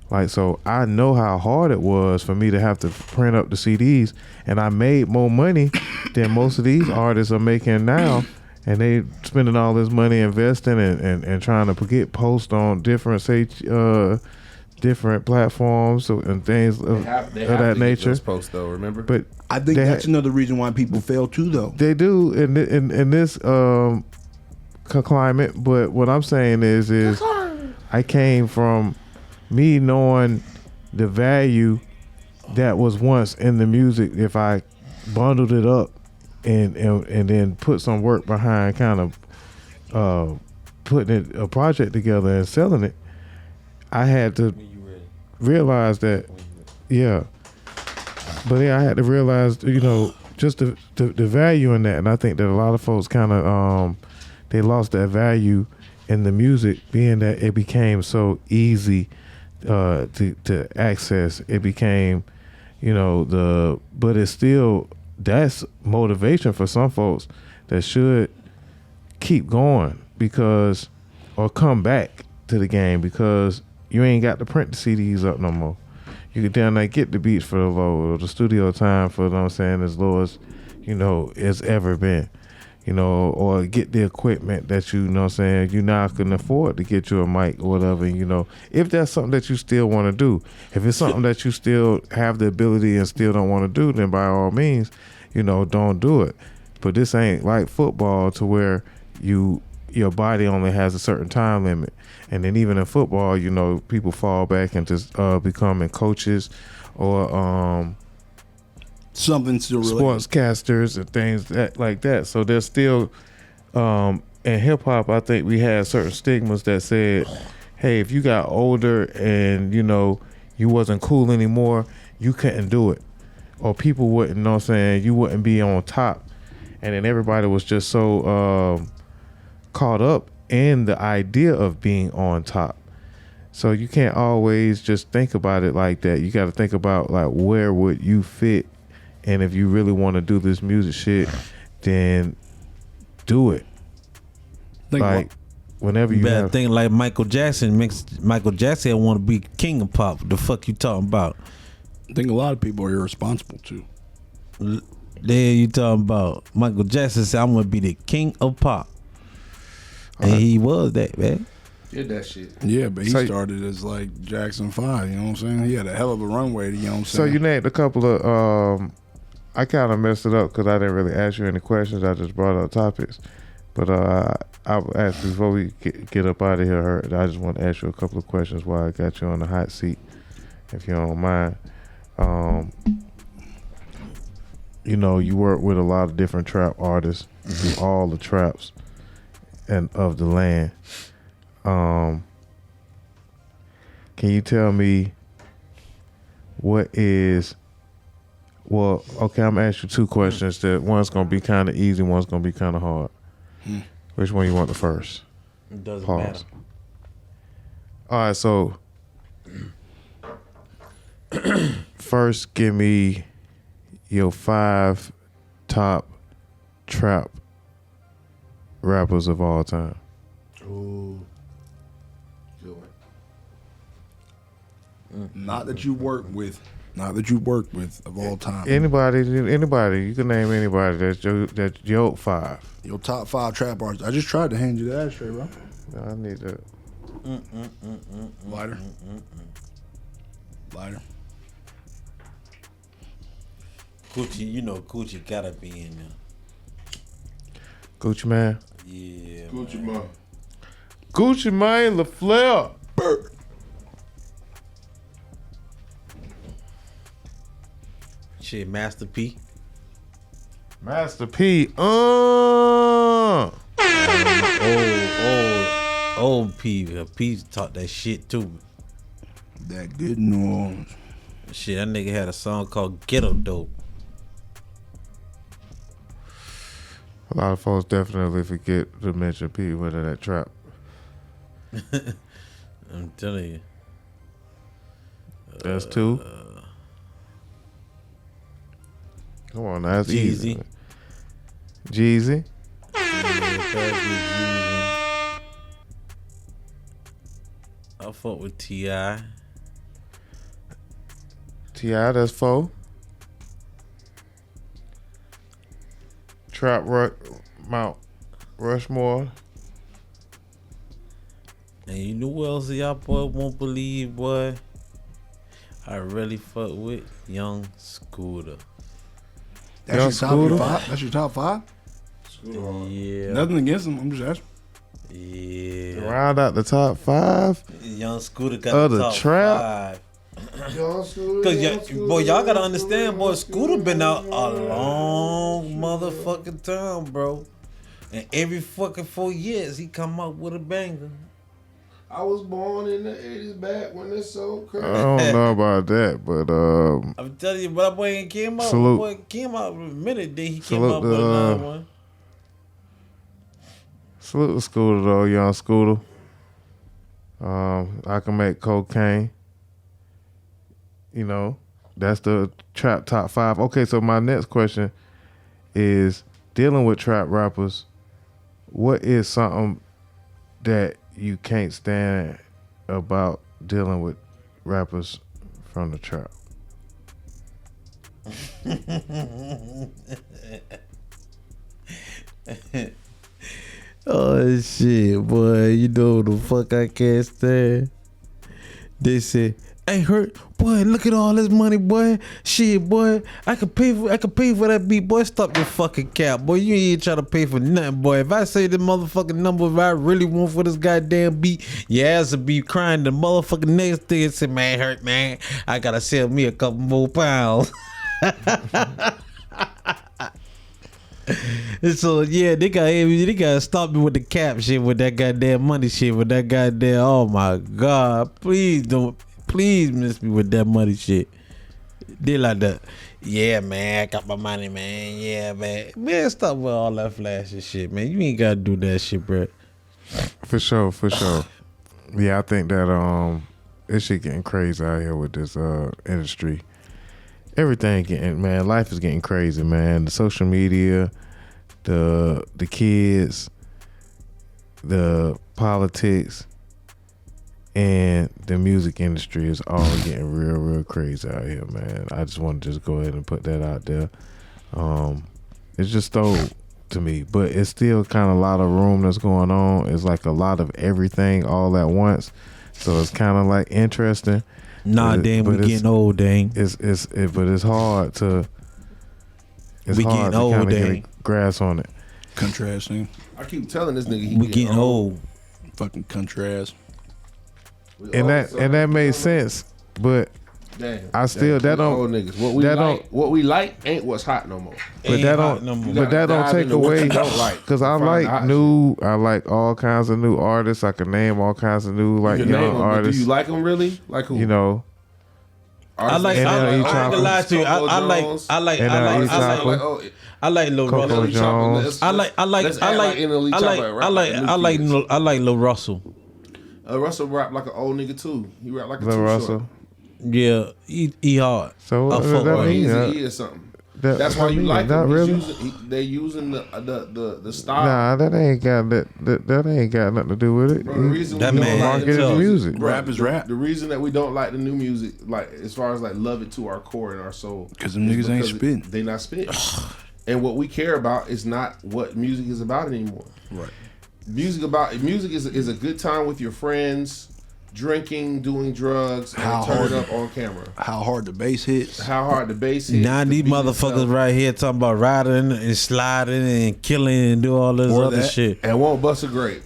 Like, so I know how hard it was for me to have to print up the CDs, and I made more money than most of these artists are making now, and they spending all this money investing and trying to get posts on different different platforms and things of that nature. Those posts though, remember? But I think that's another reason why people fail too, though. they do in this climate. But what I'm saying is I came from me knowing the value that was once in the music. If I bundled it up and then put some work behind, kind of putting a project together and selling it, I had to realize that, I had to realize, you know, just the value in that. And I think that a lot of folks kind of, they lost that value in the music, being that it became so easy to access. It became, you know, but it's still, that's motivation for some folks that should keep going or come back to the game, because you ain't got to print the CDs up no more. You can down there get the beats for the low, or the studio time for, you know what I'm saying, as low as, you know, it's ever been. You know, or get the equipment that you know what I'm saying, you now can afford to get you a mic or whatever, you know. If that's something that you still want to do. If it's something that you still have the ability and still don't want to do, then by all means, you know, don't do it. But this ain't like football to where your body only has a certain time limit. And then even in football, you know, people fall back into becoming coaches or something still related. Sportscasters and things like that. So there's still in hip hop, I think we had certain stigmas that said, hey, if you got older and, you know, you wasn't cool anymore, you couldn't do it. Or people wouldn't, you know what I'm saying, you wouldn't be on top. And then everybody was just so caught up in the idea of being on top. So you can't always just think about it like that. You got to think about, like, where would you fit, and if you really want to do this music shit, then do it. Whenever you better have, think like Michael Jackson. Michael Jackson want to be king of pop. The fuck you talking about? I think a lot of people are irresponsible too. There you talking about? Michael Jackson said, "I'm gonna be the king of pop," and he was that, man. Did that shit. Yeah, but he started as like Jackson 5, you know what I'm saying? He had a hell of a runway, you know what I'm saying? So you named a couple of, I kind of messed it up because I didn't really ask you any questions. I just brought up topics. But I'll ask you before we get up out of here, I just want to ask you a couple of questions while I got you on the hot seat, if you don't mind. You know, you work with a lot of different trap artists, do all the traps and of the land. Can you tell me I'm gonna ask you two questions. That one's gonna be kind of easy, one's gonna be kind of hard. Which one you want the first? It doesn't Pause. matter. All right, so first, give me your 5 top trap rappers of all time. Ooh. Good one. Not that you work with. Not that you worked with of all time. Anybody, you can name anybody that's your 5. Your top 5 trap artists. I just tried to hand you the ashtray, bro. I need that. Lighter. Lighter. Gucci, you know Gucci gotta be in there. Gucci Man. Yeah. Gucci man. Gucci Mane, LaFleur. Shit, Master P. Master P. Old P. P taught that shit too. That good New Orleans. Shit, that nigga had a song called Ghetto Dope. A lot of folks definitely forget to mention P with that trap. I'm telling you. That's 2. Come on, that's easy. Jeezy. I fuck with T.I. T.I., that's 4. Mount Rushmore. And you know what else y'all boy won't believe, boy? I really fuck with Young Scooter. That's Young your Scooter? top 5? That's your top 5? Yeah. Nothing against him. I'm just asking. Yeah. Round out the top 5. Young Scooter got Of the the top trap? 5. Cause Y'all gotta understand, boy, Scooter been out a long motherfucking time, bro. And every fucking 4 years, he come out with a banger. I was born in the 80s back when it's so I crazy. don't know about that, but I'm telling you, but that boy ain't came out. Salute. Boy came out in a minute, then he came Salute out with to, another one. salute to Scooter though, Young Scooter. I can make cocaine. You know, that's the trap top 5. Okay, so my next question is dealing with trap rappers. What is something that you can't stand about dealing with rappers from the trap? Oh shit, boy! You know the fuck I can't stand. They say, "Hey, hurt, boy! Look at all this money, boy! Shit, boy! I could pay for that beat, boy! Stop your fucking cap, boy! You ain't trying to pay for nothing, boy! If I say the motherfucking number I really want for this goddamn beat, your ass will be crying the motherfucking next day and say, man, hurt, man! I gotta sell me a couple more pounds." And so yeah, they gotta stop me with the cap shit, with that goddamn money shit, with that goddamn, oh my god, please miss me with that money shit. They like that, yeah man, I got my money, man, yeah man, stop with all that flashy shit, man. You ain't gotta do that shit, bro. For sure. Yeah, I think that this shit getting crazy out here with this industry. Everything getting, man, life is getting crazy, man. The social media, the kids, the politics, and the music industry is all getting real crazy out here, man. I just want to just go ahead and put that out there. It's just stole to me, but it's still kind of a lot of room that's going on. It's like a lot of everything all at once, so it's kind of like interesting. Nah, damn, we getting old, dang. But it's hard to. It's We hard getting to old, kind of get a dang. grasp on it. Country ass thing. I keep telling this nigga he We getting old. Fucking country ass. And that made sense, but Damn, I still that don't. old niggas. What we like ain't what's hot no more. But Ain't that hot don't. no more. But that don't dive take into what away you don't like. because I Find the like hot new. I like all kinds of new artists. I can name all kinds of new like You can name young 'em, but artists. do you like them really? Like who? You know, I like NLE to you. I like NLE Chopper. I like Lil Coco Russell. Jones. I like Lil Russell. Russell rap like an old nigga too. He rap like a Lil Too Russell. Short. Yeah, he hard. So I what does fuck that with mean? Easy Yeah. E or something. That's why you like not him. really. They're using the style. Nah, that ain't got that ain't got nothing to do with it. Bro, the reason That we man don't like market the his music. Rap is rap. The reason that we don't like the new music, like as far as like love it to our core and our soul, Because them niggas ain't spitting. They not spitting. And what we care about is not what music is about anymore. Right. Music is a good time with your friends, drinking, doing drugs, and How turn hard- it up on camera. How hard the bass hits. How hard the bass hits. Now the these beat motherfuckers itself, right here talking about riding and sliding and killing and do all this Or other that. shit. and won't bust a grape,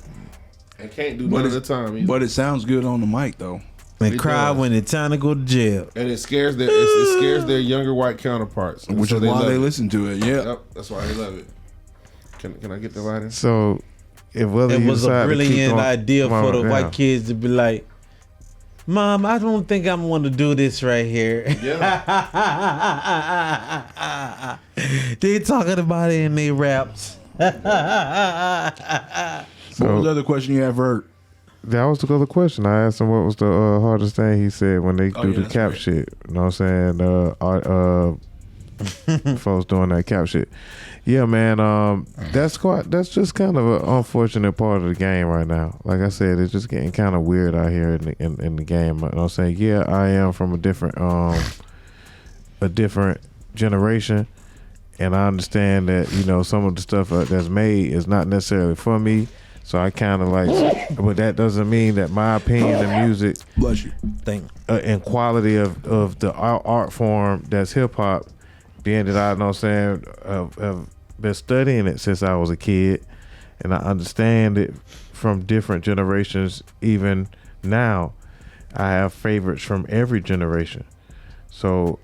and can't do none of the time either. But it sounds good on the mic though. And It cry does. when it's time to go to jail. And it scares their younger white counterparts, and Which so is why love they it. listen to it. Yeah. Yep, that's why they love it. Can I get the lighter? So, if whether It you was a decide to keep brilliant going- idea come for the on white now. kids to be like, Mom, I don't think I'm going to do this right here. Yeah. They talking about it in their raps. What was the other question you have heard? That was the other question. I asked him what was the hardest thing he said when they do yeah, the that's cap right. shit. You know what I'm saying? Folks doing that cap shit. Yeah, man. That's just kind of an unfortunate part of the game right now. Like I said, it's just getting kind of weird out here in the game. You know what I'm saying? Yeah, I am from a different generation, and I understand that some of the stuff that's made is not necessarily for me. So I kind of like, but that doesn't mean that my opinion of music Bless you. and quality of the art form that's hip hop, being that I know what I'm saying, have been studying it since I was a kid, and I understand it from different generations. Even now, I have favorites from every generation. So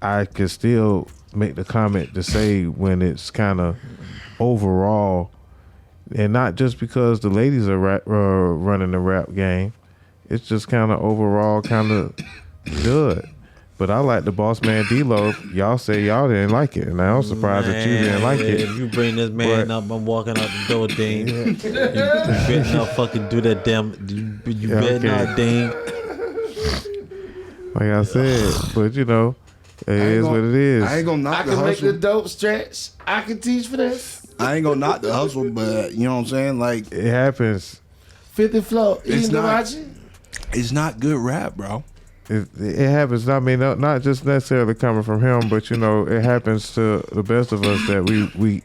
I can still make the comment to say when it's kind of overall. And not just because the ladies are running the rap game. It's just kind of overall kind of good. But I like the Boss Man D-Lo. Y'all say y'all didn't like it. And I'm surprised that you didn't like it. If you bring this man up, I'm walking out the door, Dame. You better not fucking do that damn. You Yeah, better okay. not, Dame. Like I said, but it is what it is. I ain't gonna knock I the can make hustle. the dope stretch. I can teach for this. I ain't gonna knock the hustle, but you know what I'm saying? Like, It happens. 50 flow. It's Eating not- Garachi. it's not good rap, bro. It happens. I mean, not just necessarily coming from him, but it happens to the best of us that we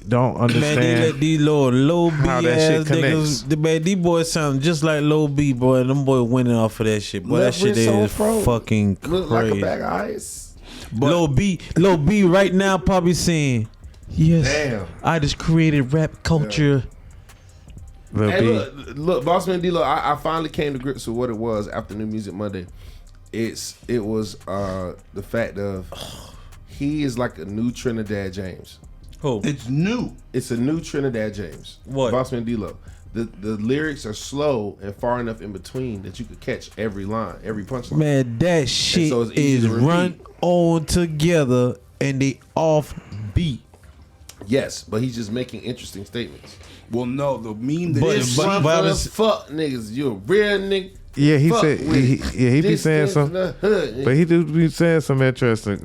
don't Man, they understand. let these low B how that shit ass connects. niggas. Man, these boys sound just like low B, boy. Them boys winning off of that shit. Boy, that Left shit wrist on is pro. fucking Look like a crazy. bag of ice. Low B right now probably saying, yes, Damn. I just created rap culture. Lil Hey, B. look, Bossman D-Lo, I finally came to grips with what it was after New Music Monday. It was the fact of he is like a new Trinidad James. Who? It's new. It's a new Trinidad James. What? Bossman D-Lo. The lyrics are slow and far enough in between that you could catch every line, every punchline. Man, that shit so it's easy is to repeat. run on together and they off beat. Yes, but he's just making interesting statements. Well, no, the meme that But- This but- one but I for was- the fuck niggas. You a real nigga. Yeah, he Fuck said with it. he be This saying is some, the hood. but he do be saying some interesting.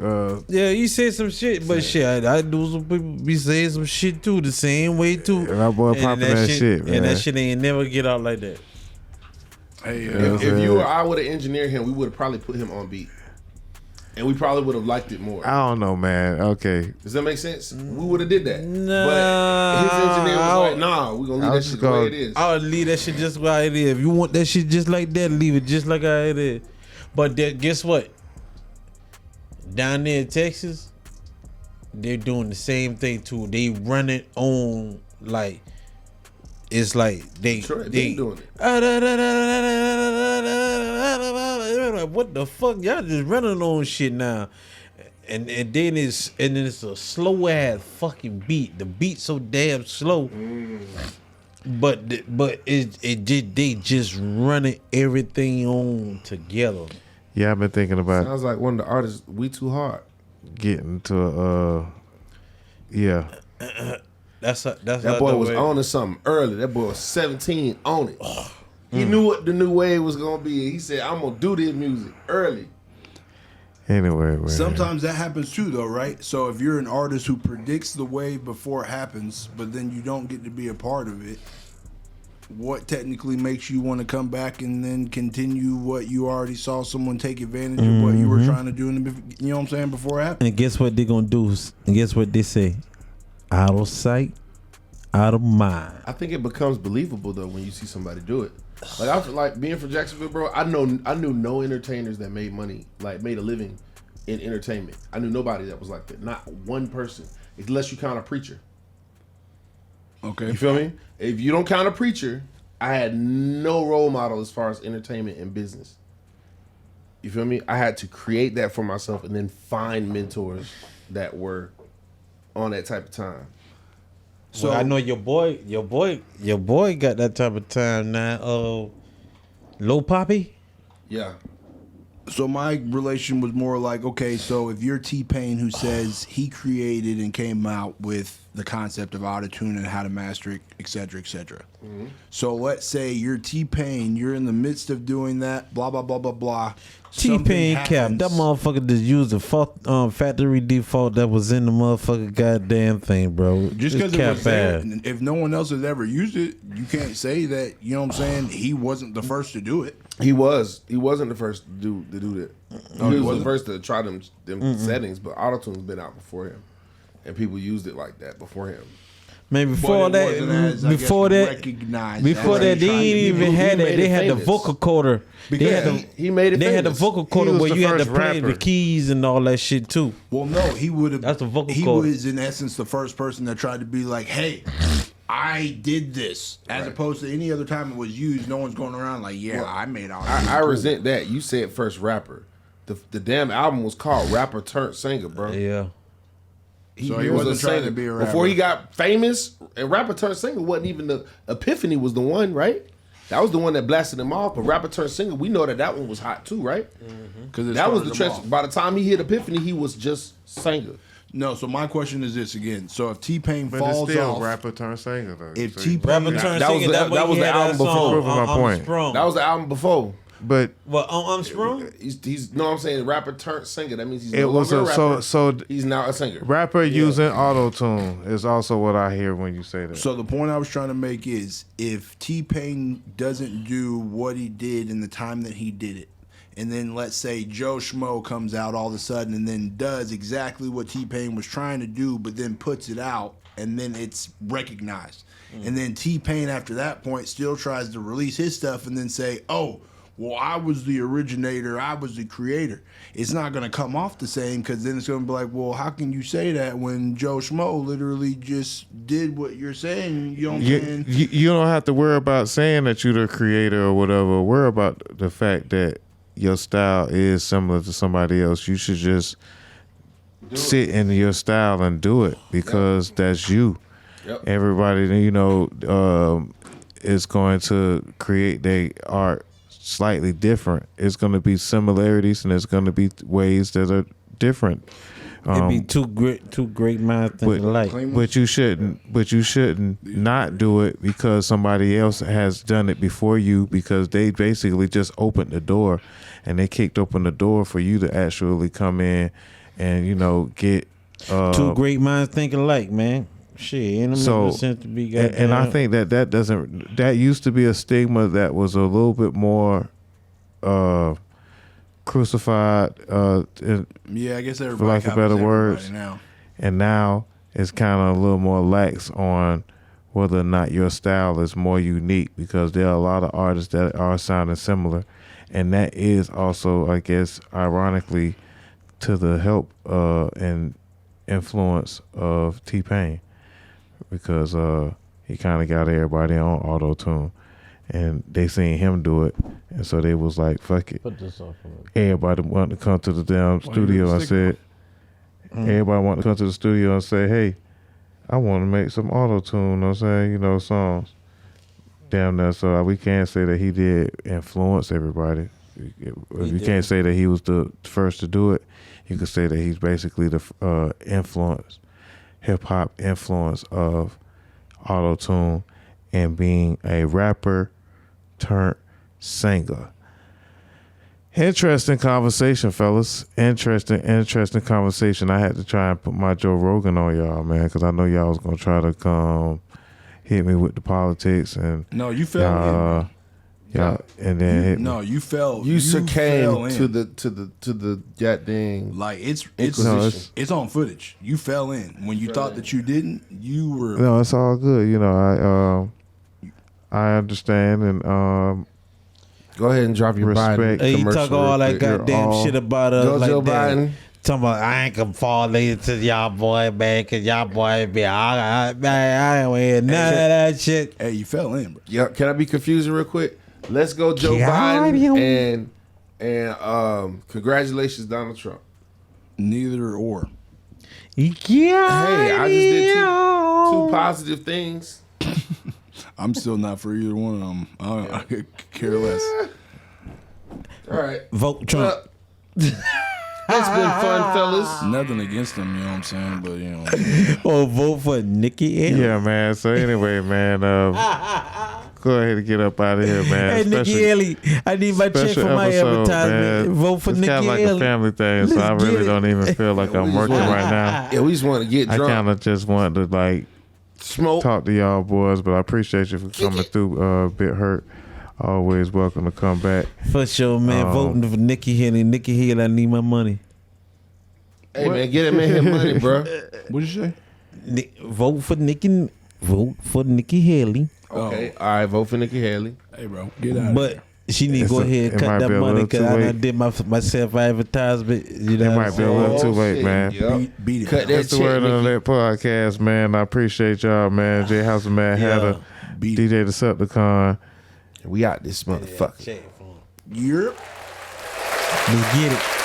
Yeah, you said some shit, but shit, I do some people be saying some shit too, the same way too. That boy And popping that shit, and man. that shit ain't never get out like that. Hey, If you or I would have engineered him, we would have probably put him on beat, and we probably would have liked it more. I don't know, man. Okay, Does that make sense? We would have did that. Nah, But his engineer was like, I- "Nah, we're gonna leave I that was shit just the way gonna- it is." I would leave that shit just like it is. If you want that shit just like that, leave it just like how it is. But guess what? Down there in Texas, they're doing the same thing too. They run it on like it's like they Detroit they been doing it. What the fuck? Y'all just running on shit now. And then it's a slow ass fucking beat. The beat so damn slow. But they just running everything on together. yeah, I've been thinking about Sounds like one of the artists. We too hard. getting to yeah. That's That boy was on to something early. That boy was 17 on it. He knew what the new wave was gonna be. He said, "I'm gonna do this music early." Anyway, man. Sometimes that happens too, though, right? So if you're an artist who predicts the wave before it happens, but then you don't get to be a part of it, what technically makes you want to come back and then continue what you already saw someone take advantage of what you were trying to do in the, you know what I'm saying, before it happened? And guess what they're gonna do? And guess what they say? Out of sight, out of mind. I think it becomes believable though when you see somebody do it. Like I feel like being from Jacksonville, bro. I knew no entertainers that made money, like made a living in entertainment. I knew nobody that was like that. Not one person, unless you count a preacher. Okay. You feel me? If you don't count a preacher, I had no role model as far as entertainment and business. You feel me? I had to create that for myself and then find mentors that were on that type of time. So I know your boy got that type of time now. Lil Poppy. Yeah. So my relation was more like, okay, so if you're T-Pain who says he created and came out with the concept of autotune and how to master it, et cetera, et cetera. Mm-hmm. So let's say you're T-Pain, you're in the midst of doing that, blah, blah, blah, blah, blah. T-Pain cap. That motherfucker just used the factory default that was in the motherfucking goddamn thing, bro. Just because it was there, if no one else has ever used it, you can't say that, you know what I'm saying, he wasn't the first to do it. He wasn't the first to do that. No, he he was wasn't? the first to try them settings, but autotune's been out before him. And people used it like that before him. Man, before But it wasn't as, I guess, recognized. before that, they ain't even had that. They had the vocal coder. They had the, He made it They had the famous. vocal He coder was where the you had to first play rapper. the keys and all that shit too. Well, no, he would have. That's the vocal He cord. was in essence the first person that tried to be like, "Hey, I did this," as opposed to any other time it was used. No one's going around like, "Yeah, I made all." I resent that. You said first rapper. The damn album was called Rapper Turned Singer, bro. Yeah. So he was wasn't a trying singer. to be a rapper. Before he got famous, and Rapper Turned Singer wasn't even the Epiphany was the one, right? That was the one that blasted him off. But Rapper Turned Singer, we know that one was hot too, right? because That was the trend. By the time he hit Epiphany, he was just singer. No, so my question is this again. So if T-Pain But it's falls still off, rapper turned singer though. if So T-Pain, Rapper turned That was singer. the- that was the album before. Proving my point. Sprung. That was the album before. but Well, I'm sprung. He's no, I'm saying Rapper Turned Singer. That means he's it no was longer a a rapper. so He's now a singer. rapper using auto tune is also what I hear when you say that. so the point I was trying to make is if T-Pain doesn't do what he did in the time that he did it, and then let's say Joe Schmo comes out all of a sudden and then does exactly what T-Pain was trying to do, but then puts it out and then it's recognized. And then T-Pain after that point still tries to release his stuff and then say, oh, well, I was the originator, I was the creator. It's not going to come off the same because then it's going to be like, well, how can you say that when Joe Schmo literally just did what you're saying? You know what I'm saying? You don't have to worry about saying that you're the creator or whatever. Worry about the fact that your style is similar to somebody else. You should just sit in your style and do it because that's you. Yep. Everybody, is going to create their art slightly different. It's going to be similarities and there's going to be ways that are different. It'd be two great minds thinking alike. But you shouldn't not do it because somebody else has done it before you because they basically just opened the door and they kicked open the door for you to actually come in and get Two great minds thinking alike, man. Shit, ain't no so sense to be and I think that used to be a stigma that was a little bit more crucified Yeah, I guess everybody for lack of better copies words. everybody now. And now it's kind of a little more lax on whether or not your style is more unique because there are a lot of artists that are sounding similar. And that is also, I guess, ironically, to the help and influence of T-Pain because he kind of got everybody on auto-tune. And they seen him do it. And so they was like, fuck it. Put this off. Everybody wanted to come to the damn studio and said, everybody wanted to come to the studio and say, hey, I want to make some auto-tune, you know what I'm saying, songs. Damn that, so we can't say that he did influence everybody. You can't say that he was the first to do it. You could say that he's basically the influence, hip-hop influence of auto-tune and being a rapper turned singer. Interesting conversation, fellas. Interesting conversation. I had to try and put my Joe Rogan on y'all, man, because I know y'all was gonna try to come hit me with the politics and No, you fell in. Yeah, and then hit me. No, you fell. You fell succumbed in. to the goddamn Like it's on footage. You fell in when you thought that you didn't. You were. No, it's all good. You know, I understand and Go ahead and drop your respect. Biden Hey, you commercial talk all real that quick. goddamn all- shit about us Go like Joe that. Biden. Talking about I ain't gonna fall later to y'all boy, man, cause y'all boy be I ain't hear none of that shit. Hey, you fell in, bro. Yeah, can I be confusing real quick? Let's go Joe God, Biden and congratulations Donald Trump. Neither or. Yeah. Hey, I just did two positive things. I'm still not for either one of them. I could care less. All right. Vote Trump. It's been fun, fellas. Nothing against them, you know what I'm saying? But you know, Or vote for Nikki Haley. Yeah, man. So anyway, man, go ahead and get up out of here, man. Hey, Nikki Haley, I need my check for my advertisement. Vote for it's Nikki kind of like Haley. a family thing, so I Let's get really it. don't even feel like I'm working right now. Yeah, we just want to get I drunk, kind of just want to like smoke. talk to y'all boys, but I appreciate you for coming through. Bit hurt. Always welcome to come back. For sure, man. Voting for Nikki Haley. Nikki Haley, I need my money. Hey, man, get him in his money, bro. what'd you say? Vote for Nikki Haley. Okay, all right, vote for Nikki Haley. Hey, bro, get out. But she need to go ahead and it cut might that be a money little because too I late. done did myself advertisement. You know It what might I'm be a little saying? too late, shit, man. Yo. Beat it. Cut that That's the check, word on the Nikki. Lit podcast, man. I appreciate y'all, man. J House and Mad Hatter, Beat it. DJ Deceptacon. We out this motherfucker. Check for him. Europe. Let's get it.